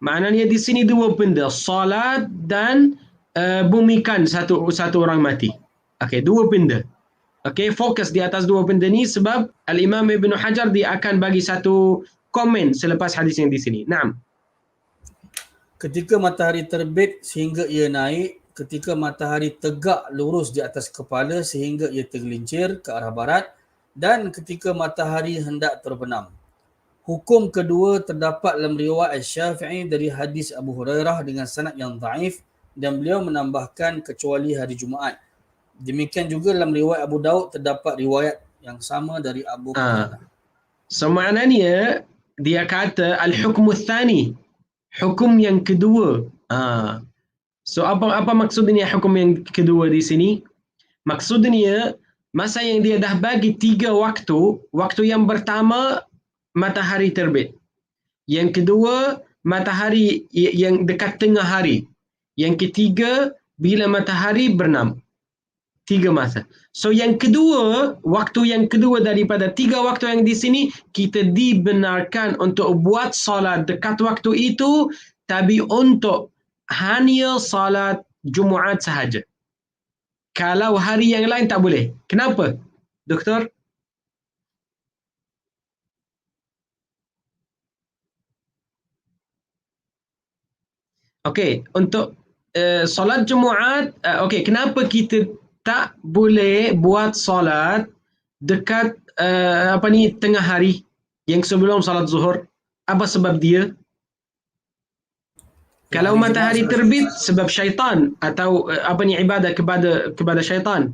Maknanya di sini 2 benda, solat dan bumikan satu orang mati. Okey, 2 benda. Okey, fokus di atas 2 benda ni sebab Al-Imam Ibn Hajar dia akan bagi satu komen selepas hadis yang di sini. Naam. Ketika matahari terbit sehingga ia naik, ketika matahari tegak lurus di atas kepala sehingga ia tergelincir ke arah barat, dan ketika matahari hendak terbenam. Hukum kedua terdapat dalam riwayat Syafi'i dari hadis Abu Hurairah dengan sanad yang dhaif dan beliau menambahkan kecuali hari Jumaat. Demikian juga dalam riwayat Abu Daud terdapat riwayat yang sama dari Abu Qatadah. So maknanya dia kata al-hukmu tsani, hukum yang kedua. So apa maksudnya hukum yang kedua di sini? Maksudnya masa yang dia dah bagi 3 waktu yang pertama matahari terbit. Yang kedua matahari yang dekat tengah hari. Yang ketiga bila matahari berenam. 3 masa. So yang kedua, waktu yang kedua daripada 3 waktu yang di sini, kita dibenarkan untuk buat solat dekat waktu itu, tapi untuk hanya solat Jumaat sahaja. Kalau hari yang lain tak boleh. Kenapa, Doktor? Okey, untuk solat Jumaat, okey, kenapa kita tak boleh buat solat dekat tengah hari yang sebelum solat Zuhur? Apa sebab dia? Kalau Hari Jumaat matahari sudah terbit sebab syaitan atau ibadah kepada syaitan.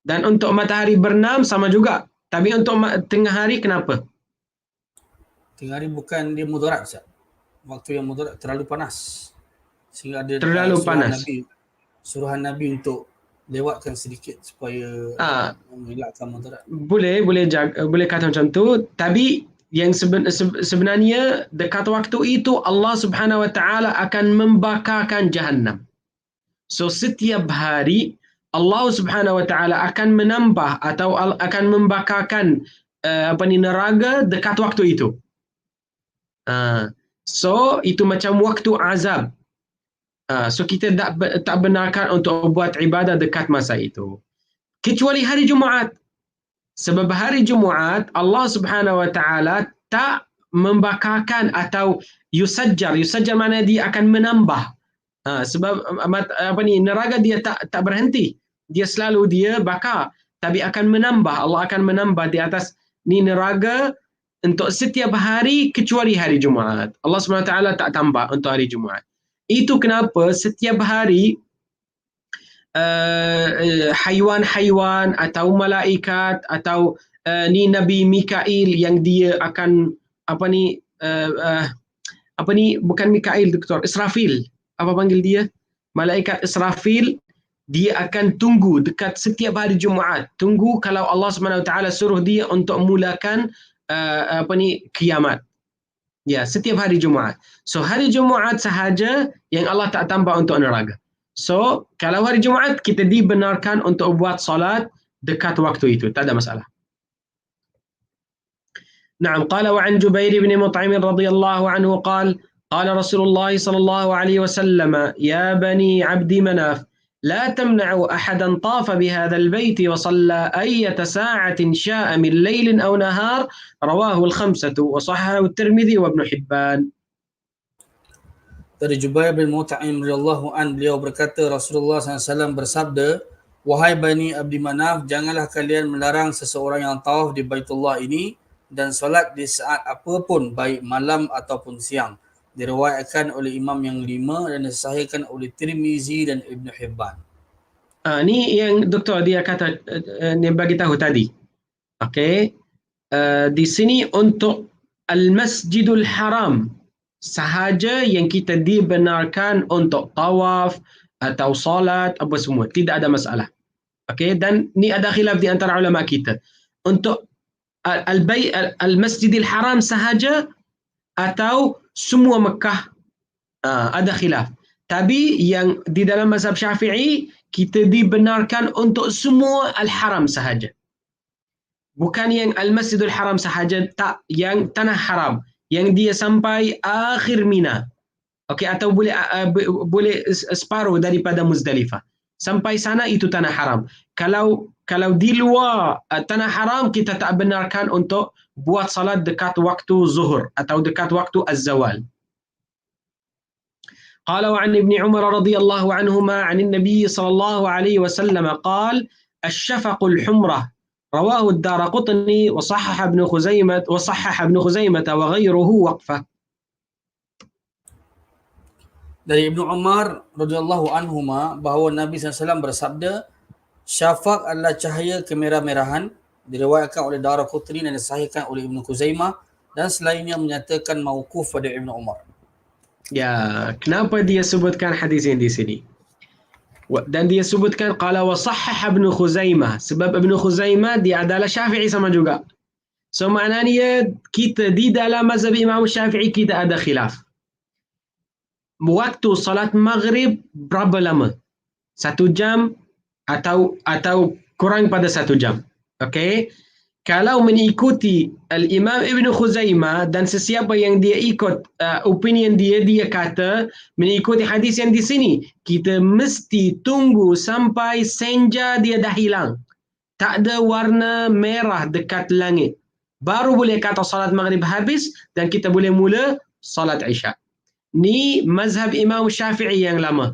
Dan untuk matahari bernam sama juga. Tapi untuk tengah hari kenapa? tengah hari bukan dia mudarat Ustaz. Waktu yang mudarat terlalu panas. Sehingga ada Terlalu panas. suruhan Nabi untuk lewatkan sedikit supaya mengelakkan mudarat. Boleh kata macam tu, tapi yang sebenarnya dekat waktu itu Allah Subhanahu Wa Taala akan membakarkan Jahannam. So setiap hari Allah Subhanahu Wa Taala akan menambah atau akan membakarkan neraka dekat waktu itu. So itu macam waktu azab. So kita tak benarkan untuk buat ibadah dekat masa itu. Kecuali hari Jumaat. Sebab hari Jumaat Allah Subhanahu Wa Taala tak membakarkan atau yusajjar maknanya dia akan menambah. Sebab neraka dia tak berhenti. Dia selalu dia bakar, tapi akan menambah. Allah akan menambah di atas ni neraka untuk setiap hari kecuali hari Jumaat. Allah Subhanahu Wa Taala tak tambah untuk hari Jumaat. Itu kenapa setiap hari haiwan-haiwan atau malaikat atau ni Nabi Mikail yang dia akan bukan Mikail, Doktor, Israfil. Apa panggil dia? Malaikat Israfil, dia akan tunggu dekat setiap hari Jumaat. Tunggu kalau Allah Subhanahu Wa Taala suruh dia untuk mulakan kiamat. Ya, setiap hari Jumaat. So hari Jumaat sahaja yang Allah tak tambah untuk neraka. So kalau hari Jumaat kita dibenarkan untuk buat salat dekat waktu itu, tak ada masalah. نعم قال وعن جبير بن مطعم رضي الله عنه قال قال رسول الله صلى الله عليه وسلم يا بني عبد مناف لا تمنعوا أحدا طاف بهذا البيت وصلى أية ساعة شاء من ليل أو نهار رواه الخمسة وصححه الترمذي وابن حبان. Dari Jubair bin Mut'im radhiyallahu an, beliau berkata Rasulullah SAW bersabda, wahai Bani Abdi Manaf, janganlah kalian melarang seseorang yang tawaf di Baitullah ini dan solat di saat apapun, baik malam ataupun siang. Diriwayatkan oleh Imam yang 5 dan disahihkan oleh Tirmizi dan Ibn Hibban. Ni yang doktor dia kata ni bagi tahu tadi. Okey. Di sini untuk Al-Masjidul Haram sahaja yang kita dibenarkan untuk tawaf atau solat apa semua, tidak ada masalah. Okey, dan ni ada khilaf di antara ulama kita. Untuk Al-Masjidil Haram sahaja atau semua Mekah, ada khilaf. Tapi yang di dalam mazhab Syafi'i kita dibenarkan untuk semua Al-Haram sahaja. Bukan yang Al-Masjidul Haram sahaja, tak, yang tanah haram yang dia sampai akhir Mina. Okey, atau boleh separuh daripada Muzdalifah. Sampai sana itu tanah haram. Kalau di luar tanah haram kita tak benarkan untuk buat salat dekat waktu zuhur atau dekat waktu az-zawal. قال وعن ابن عمر رضي الله عنهما عن النبي صلى الله عليه وسلم قال الشفق الحمرة رواه الدارقطني وصحح ابن خزيمة وغيره وقفه. Dari Ibnu Umar radhiyallahu anhuma bahawa Nabi SAW bersabda, syafaq adalah cahaya kemerah-merahan, diriwayatkan oleh Daraqutni dan disahihkan oleh Ibnu Khuzaimah, dan selainnya menyatakan mauquf pada Ibnu Umar. Ya, kenapa dia sebutkan hadis ini di sini? Dan dia sebutkan qala wa sahhah Ibnu Khuzaimah, sebab Ibnu Khuzaimah dia adalah Syafi'i sama juga. So maknanya kita di dalam mazhab Imam Syafi'i kita ada khilaf. Waktu salat maghrib berapa lama? 1 jam, atau kurang pada 1 jam. Okey. Kalau mengikuti Al-Imam Ibn Khuzaimah dan sesiapa yang dia ikut opinion dia kata mengikuti hadis yang di sini, kita mesti tunggu sampai senja dia dah hilang. Tak ada warna merah dekat langit. Baru boleh kata salat maghrib habis dan kita boleh mula salat Isya. Ni mazhab Imam Syafi'i yang lama.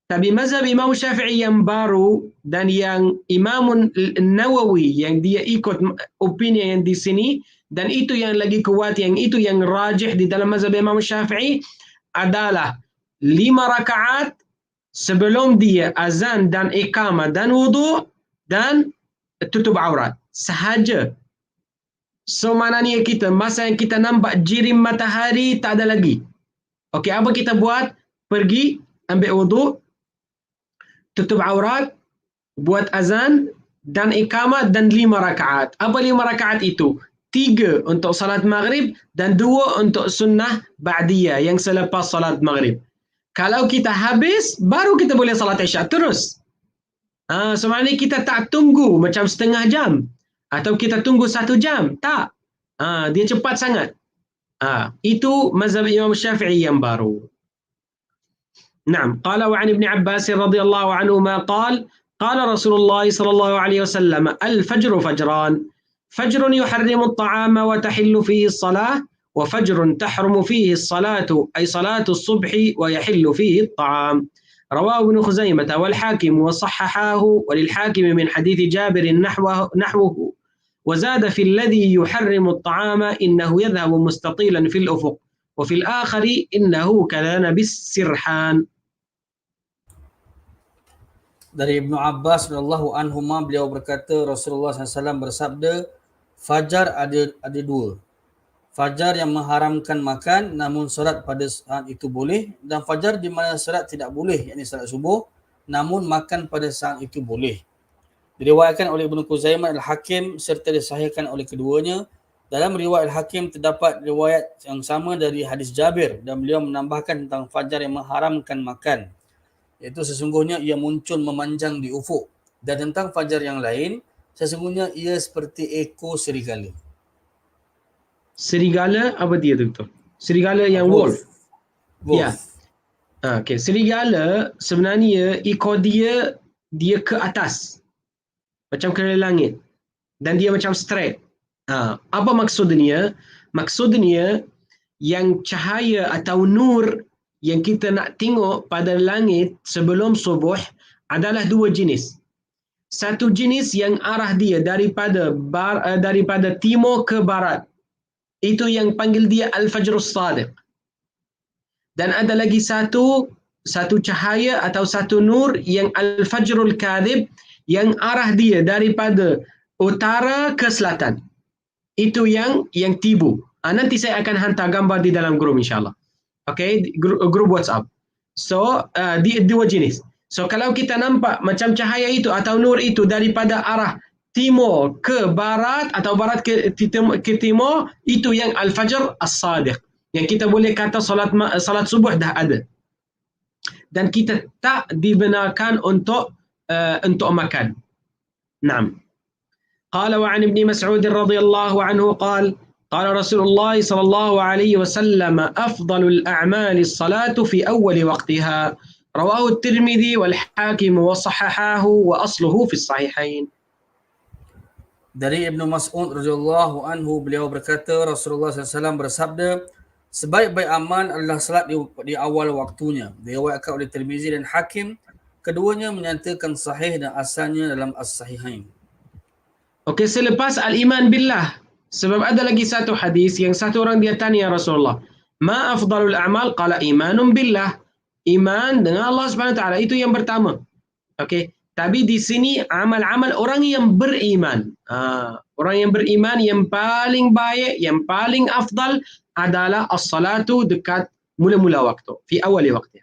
Tapi mazhab Imam Syafi'i yang baru dan yang Imam Nawawi yang dia ikut opinion yang di sini, dan itu yang lagi kuat, yang itu yang rajih di dalam mazhab Imam Syafi'i adalah 5 rakaat sebelum dia azan dan iqamah dan wudu dan tutup aurat sahaja. So maknanya kita masa yang kita nampak jirim matahari tak ada lagi. Okey, apa kita buat? Pergi ambil wudu, tutup aurat, buat azan dan iqamah dan 5 rakaat. Apa 5 rakaat itu? 3 untuk salat maghrib dan 2 untuk sunnah ba'diyah yang selepas salat maghrib. Kalau kita habis, baru kita boleh salat Isya terus. Sebenarnya kita tak tunggu macam setengah jam atau kita tunggu 1 jam. Tak. Dia cepat sangat. Itu mazhab Imam Syafi'i yang baru. نعم. قال وعن ابن عباس رضي الله عنهما قال قال رسول الله صلى الله عليه وسلم الفجر فجران فجر يحرم الطعام وتحل فيه الصلاة وفجر تحرم فيه الصلاة أي صلاة الصبح ويحل فيه الطعام رواه ابن خزيمة والحاكم وصححاه وللحاكم من حديث جابر نحوه وزاد في الذي يحرم الطعام إنه يذهب مستطيلا في الأفق وفي الآخر إنه كذنب السرحان. Dari Ibnu Abbas radhiyallahu anhuma, beliau berkata Rasulullah SAW bersabda, fajar ada 2. Fajar yang mengharamkan makan namun solat pada saat itu boleh, dan fajar di mana solat tidak boleh, yakni solat subuh, namun makan pada saat itu boleh. Diriwayatkan oleh Ibnu Khuzaimah Al-Hakim serta disahihkan oleh keduanya. Dalam riwayat Al-Hakim terdapat riwayat yang sama dari hadis Jabir dan beliau menambahkan tentang fajar yang mengharamkan makan, iaitu sesungguhnya ia muncul memanjang di ufuk, dan tentang fajar yang lain sesungguhnya ia seperti ekor serigala. Serigala apa dia tu? Serigala yang wolf. Ya. Okey, serigala sebenarnya ekor dia ke atas. Macam ke langit. Dan dia macam straight. Apa maksudnya? Maksudnya yang cahaya atau nur yang kita nak tengok pada langit sebelum subuh adalah 2 jenis. Satu jenis yang arah dia daripada timur ke barat. Itu yang panggil dia Al-Fajrus Sadiq. Dan ada lagi satu cahaya atau satu nur yang Al-Fajrul Kadhib yang arah dia daripada utara ke selatan. Itu yang tibu. Nanti saya akan hantar gambar di dalam grup insyaAllah. Okay, grup WhatsApp. So, dia 2 jenis. So, kalau kita nampak macam cahaya itu atau nur itu daripada arah timur ke barat atau barat ke timur, itu yang Al-Fajr As-Sadiq. Yang kita boleh kata salat subuh dah ada. Dan kita tak dibenarkan untuk makan. Naam. قال وعن ابن مسعود رضي الله عنه قال قال رسول الله صلى الله عليه وسلم أفضل الأعمال الصلاة في أول وقتها رواه الترمذي والحاكم وصححاه وأصله في الصحيحين. Dari Ibnu Mas'ud radhiyallahu anhu, beliau berkata Rasulullah SAW bersabda, sebaik-baik amal adalah salat di awal waktunya. Diriwayatkan oleh Tirmizi dan Hakim. Keduanya menyatakan sahih dan asalnya dalam As-Sahihain. Okey, selepas al-iman billah. Sebab ada lagi satu hadis yang satu orang dia tanya Rasulullah, ma afdalul a'mal? Qala imanun billah. Iman dengan Allah Subhanahu Wa Taala itu yang pertama. Okey, tapi di sini amal-amal orang yang beriman. Orang yang beriman yang paling baik, yang paling afdal adalah as-salatu dekat mula-mula waktu, fi awal waktu.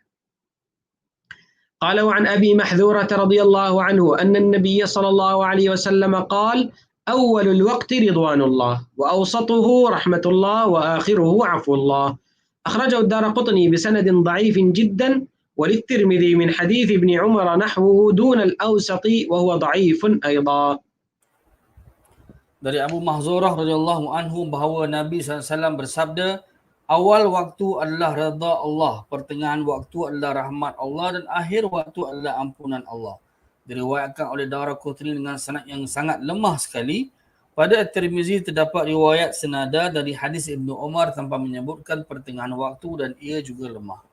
قال وعن أبي محذورة رضي الله عنه أن النبي صلى الله عليه وسلم قال أول الوقت رضوان الله وأوسطه رحمة الله وآخره عفو الله أخرجه الدارقطني بسند ضعيف جدا وللترمذي من حديث ابن عمر نحوه دون الأوسط وهو ضعيف أيضا. Dari Abu Mahzurah radhiyallahu anhu bahawa Nabi SAW bersabda, awal waktu adalah redha Allah, pertengahan waktu adalah rahmat Allah dan akhir waktu adalah ampunan Allah. Diriwayatkan oleh Daraqutni dengan sanad yang sangat lemah sekali. Pada At-Tirmizi terdapat riwayat senada dari hadis Ibnu Umar tanpa menyebutkan pertengahan waktu dan ia juga lemah.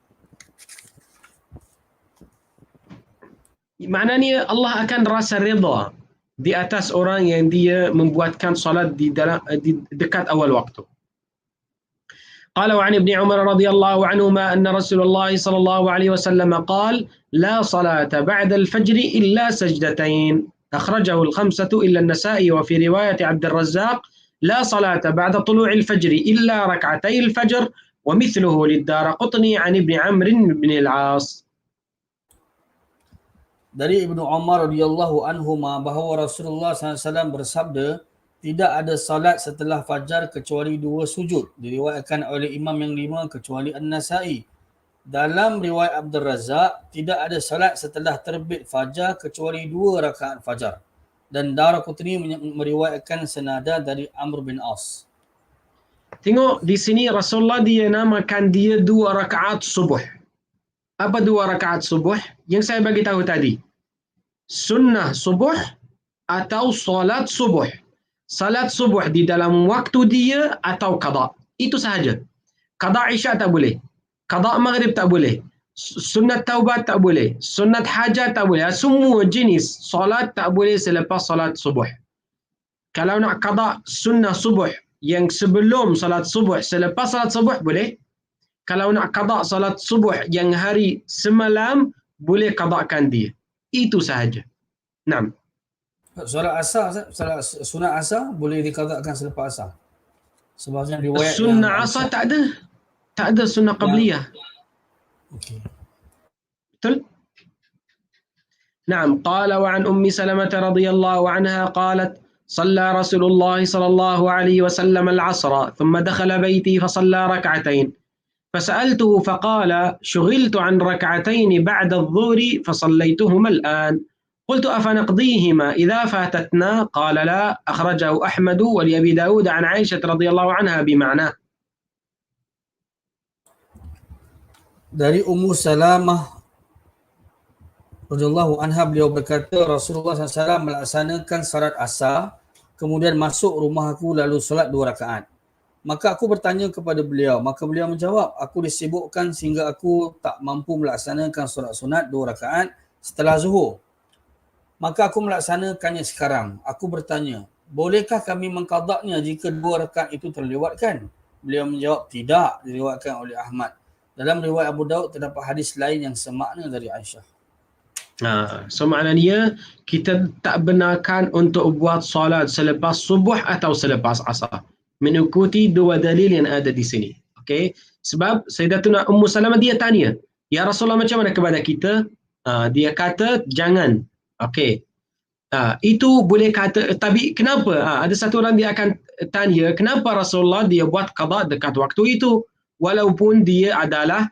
Maknanya Allah akan rasa redha di atas orang yang dia membuatkan salat di dekat awal waktu. قال وعن ابن عمر رضي الله عنهما أن رسول الله صلى الله عليه وسلم قال لا صلاة بعد الفجر إلا سجدتين أخرجه الخمسة إلا النسائي وفي رواية عبد الرزاق لا صلاة بعد طلوع الفجر إلا ركعتي الفجر ومثله للدارقطني عن ابن عمرو بن العاص. Dari Ibnu Umar radhiyallahu anhuma bahawa Rasulullah SAW bersabda, tidak ada salat setelah fajar kecuali 2 sujud. Diriwayatkan oleh Imam yang 5 kecuali An-Nasai. Dalam riwayat Abdul Razak, tidak ada salat setelah terbit fajar kecuali 2 rakaat fajar. Dan Daraqutni meriwayatkan senada dari Amr bin As. Tengok di sini Rasulullah dia namakan dia 2 rakaat subuh. Apa 2 rakaat subuh? Yang saya bagi tahu tadi. Sunnah subuh atau salat subuh. Salat subuh di dalam waktu dia atau qada. Itu sahaja. Qada Isya tak boleh. Qada Maghrib tak boleh. Sunat taubat tak boleh. Sunat hajat tak boleh. Semua jenis salat tak boleh selepas salat subuh. Kalau nak qada sunnah subuh yang sebelum salat subuh, selepas salat subuh boleh. Kalau nak qada salat subuh yang hari semalam, boleh qadakan dia. Itu sahaja. Naam. Solat asar, sunat asar boleh dikatakan selepas asar. Sebabnya riwayat Sunnah asar tak ada. Tak ada sunnah qabliyah. Okey. Betul? نعم. قال وعن أم سلمة رضي الله عنها قالت صلى رسول الله صلى الله عليه وسلم العصر ثم دخل بيتي فصلى ركعتين فسألته فقال شغلت عن ركعتين بعد الظهر فصليتهما الآن قلت أفنقضيهما إذا فاتتنا قال لا أخرجه أحمد ولأبي داود عن عائشة رضي الله عنها بمعناه. Dari Ummu Salamah radhiyallahu anha beliau berkata Rasulullah SAW melaksanakan salat asar kemudian masuk rumah aku lalu solat 2 rakaat. Maka aku bertanya kepada beliau, maka beliau menjawab, aku disibukkan sehingga aku tak mampu melaksanakan solat sunat 2 rakaat setelah zuhur. Maka aku melaksanakannya sekarang. Aku bertanya, bolehkah kami mengqadaknya jika 2 rakaat itu terlewatkan? Beliau menjawab, tidak, diriwayatkan oleh Ahmad. Dalam riwayat Abu Daud terdapat hadis lain yang semakna dari Aisyah. So maknanya kita tak benarkan untuk buat solat selepas subuh atau selepas asar. Mengikuti 2 dalil yang ada di sini. Okey. Sebab Sayyidatuna Ummu Salamah dia tanya, ya Rasulullah macam mana kepada kita? Dia kata jangan. Okey. Itu boleh kata, tapi kenapa? Ada satu orang dia akan tanya, kenapa Rasulullah dia buat qada dekat waktu itu? Walaupun dia adalah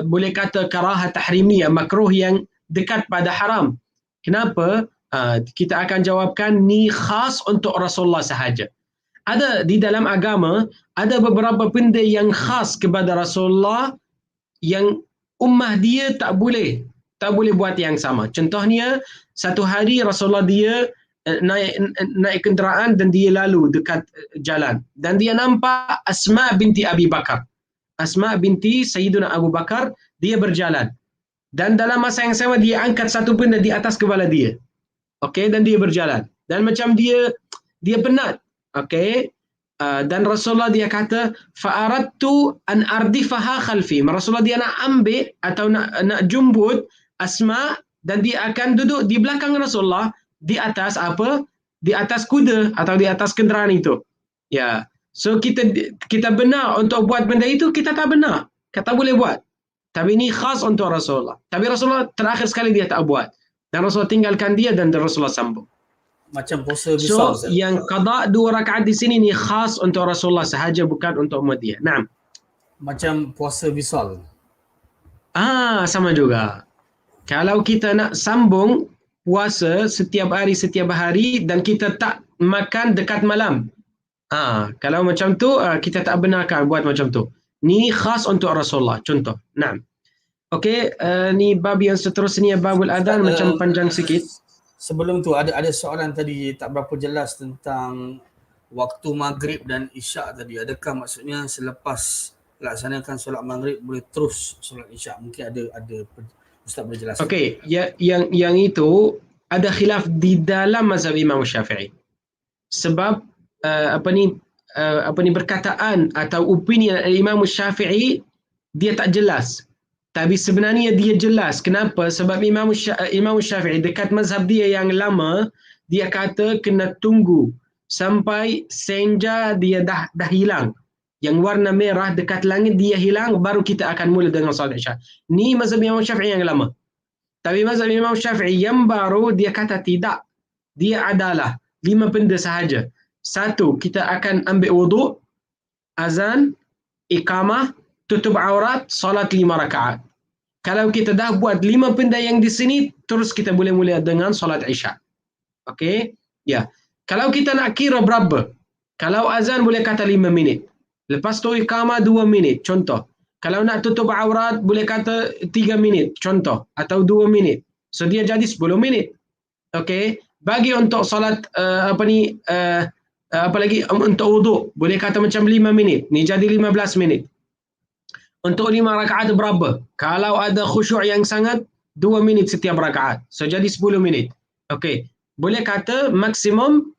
boleh kata karahat tahrimiyah, makruh yang dekat pada haram. Kenapa? Kita akan jawabkan ni khas untuk Rasulullah sahaja. Ada di dalam agama, ada beberapa benda yang khas kepada Rasulullah yang ummah dia tak boleh buat yang sama. Contohnya, satu hari Rasulullah dia naik kenderaan dan dia lalu dekat jalan. Dan dia nampak Asma binti Abi Bakar. Asma binti Sayyidina Abu Bakar, dia berjalan. Dan dalam masa yang sama, dia angkat satu benda di atas kepala dia. Okey, dan dia berjalan. Dan macam dia penat. Okey. Dan Rasulullah dia kata, fa'aradtu an ardifaha khalfi. Rasulullah dia nak ambil atau nak jumbut Asma dan dia akan duduk di belakang Rasulullah di atas apa? Di atas kuda atau di atas kenderaan itu. Ya. So kita benar untuk buat benda itu, kita tak benar. Kita boleh buat. Tapi ini khas untuk Rasulullah. Tapi Rasulullah terakhir sekali dia tak buat. Dan Rasulullah tinggalkan dia dan Rasulullah sambung. Macam puasa wisal. So, yang qada 2 rakaat di sini ni khas untuk Rasulullah sahaja, bukan untuk umat dia. Naam. Macam puasa wisal. Sama juga. Kalau kita nak sambung puasa setiap hari dan kita tak makan dekat malam. Kalau macam tu kita tak benarkan buat macam tu. Ni khas untuk Rasulullah. Contoh. Nah. Okey, ni bab yang seterusnya babul adhan macam panjang sikit. Sebelum tu ada soalan tadi tak berapa jelas tentang waktu maghrib dan isyak tadi. Adakah maksudnya selepas laksanakan solat maghrib boleh terus solat isyak? Mungkin ada Ustaz boleh jelaskan. Okey, yang itu ada khilaf di dalam mazhab Imam Syafi'i. Sebab perkataan atau opini Imam Syafi'i dia tak jelas. Tapi sebenarnya dia jelas. Kenapa? Sebab Imam Syafi'i dekat mazhab dia yang lama, dia kata kena tunggu sampai senja dia dah hilang. Yang warna merah dekat langit dia hilang, baru kita akan mula dengan salat isya. Ni mazhab Imam Syafi'i yang lama. Tapi mazhab Imam Syafi'i yang baru, dia kata tidak. Dia adalah 5 benda sahaja. 1, kita akan ambil wuduk, azan, iqamah, tutup aurat, salat 5 rakaat. Kalau kita dah buat 5 benda yang di sini, terus kita boleh mula dengan salat isya. Okey? Ya. Kalau kita nak kira berapa? Kalau azan boleh kata 5 minit. Lepas tu iqamah 2 minit. Contoh. Kalau nak tutup aurat boleh kata 3 minit. Contoh. Atau 2 minit. So dia jadi 10 minit. Okey? Bagi untuk salat apalagi untuk wuduk boleh kata macam 5 minit. Ni jadi 15 minit. Untuk 5 rakaat berapa? Kalau ada khusyuk yang sangat, 2 minit setiap rakaat. So jadi 10 minit. Okey. Boleh kata maksimum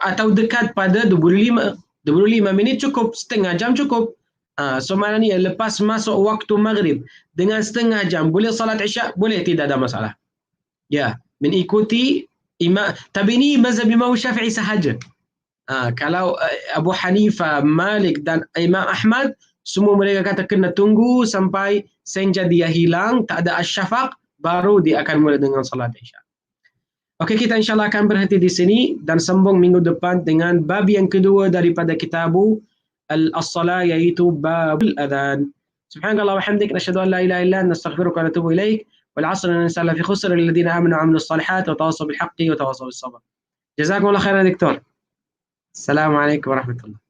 atau dekat pada 25 minit cukup, setengah jam cukup. So maknanya lepas masuk waktu maghrib dengan setengah jam boleh salat isyak, boleh, tidak ada masalah. Ya, mengikuti tapi ini mazhab Imam Syafi'i sahaja. Kalau Abu Hanifah, Malik dan Imam Ahmad, semua mereka kata kena tunggu sampai senja dia hilang, tak ada asyafaq, baru dia akan mula dengan salat isyak. Okey, kita insyaAllah akan berhenti di sini dan sambung minggu depan dengan bab yang kedua daripada kitabu As-Salah, iaitu babul adhan. Subhanakallah wa hamdik, nashhadu an la ilaha illa anta, nastaghfiruka wa natubu ilaik. Wal 'asr, inna al-insana lafi khusr, illa alladhina amanu wa 'amilus salihat wa tawassaw bil haqqi wa tawassaw bis sabr. Jazakumullah khairan, Dr. Assalamualaikum warahmatullahi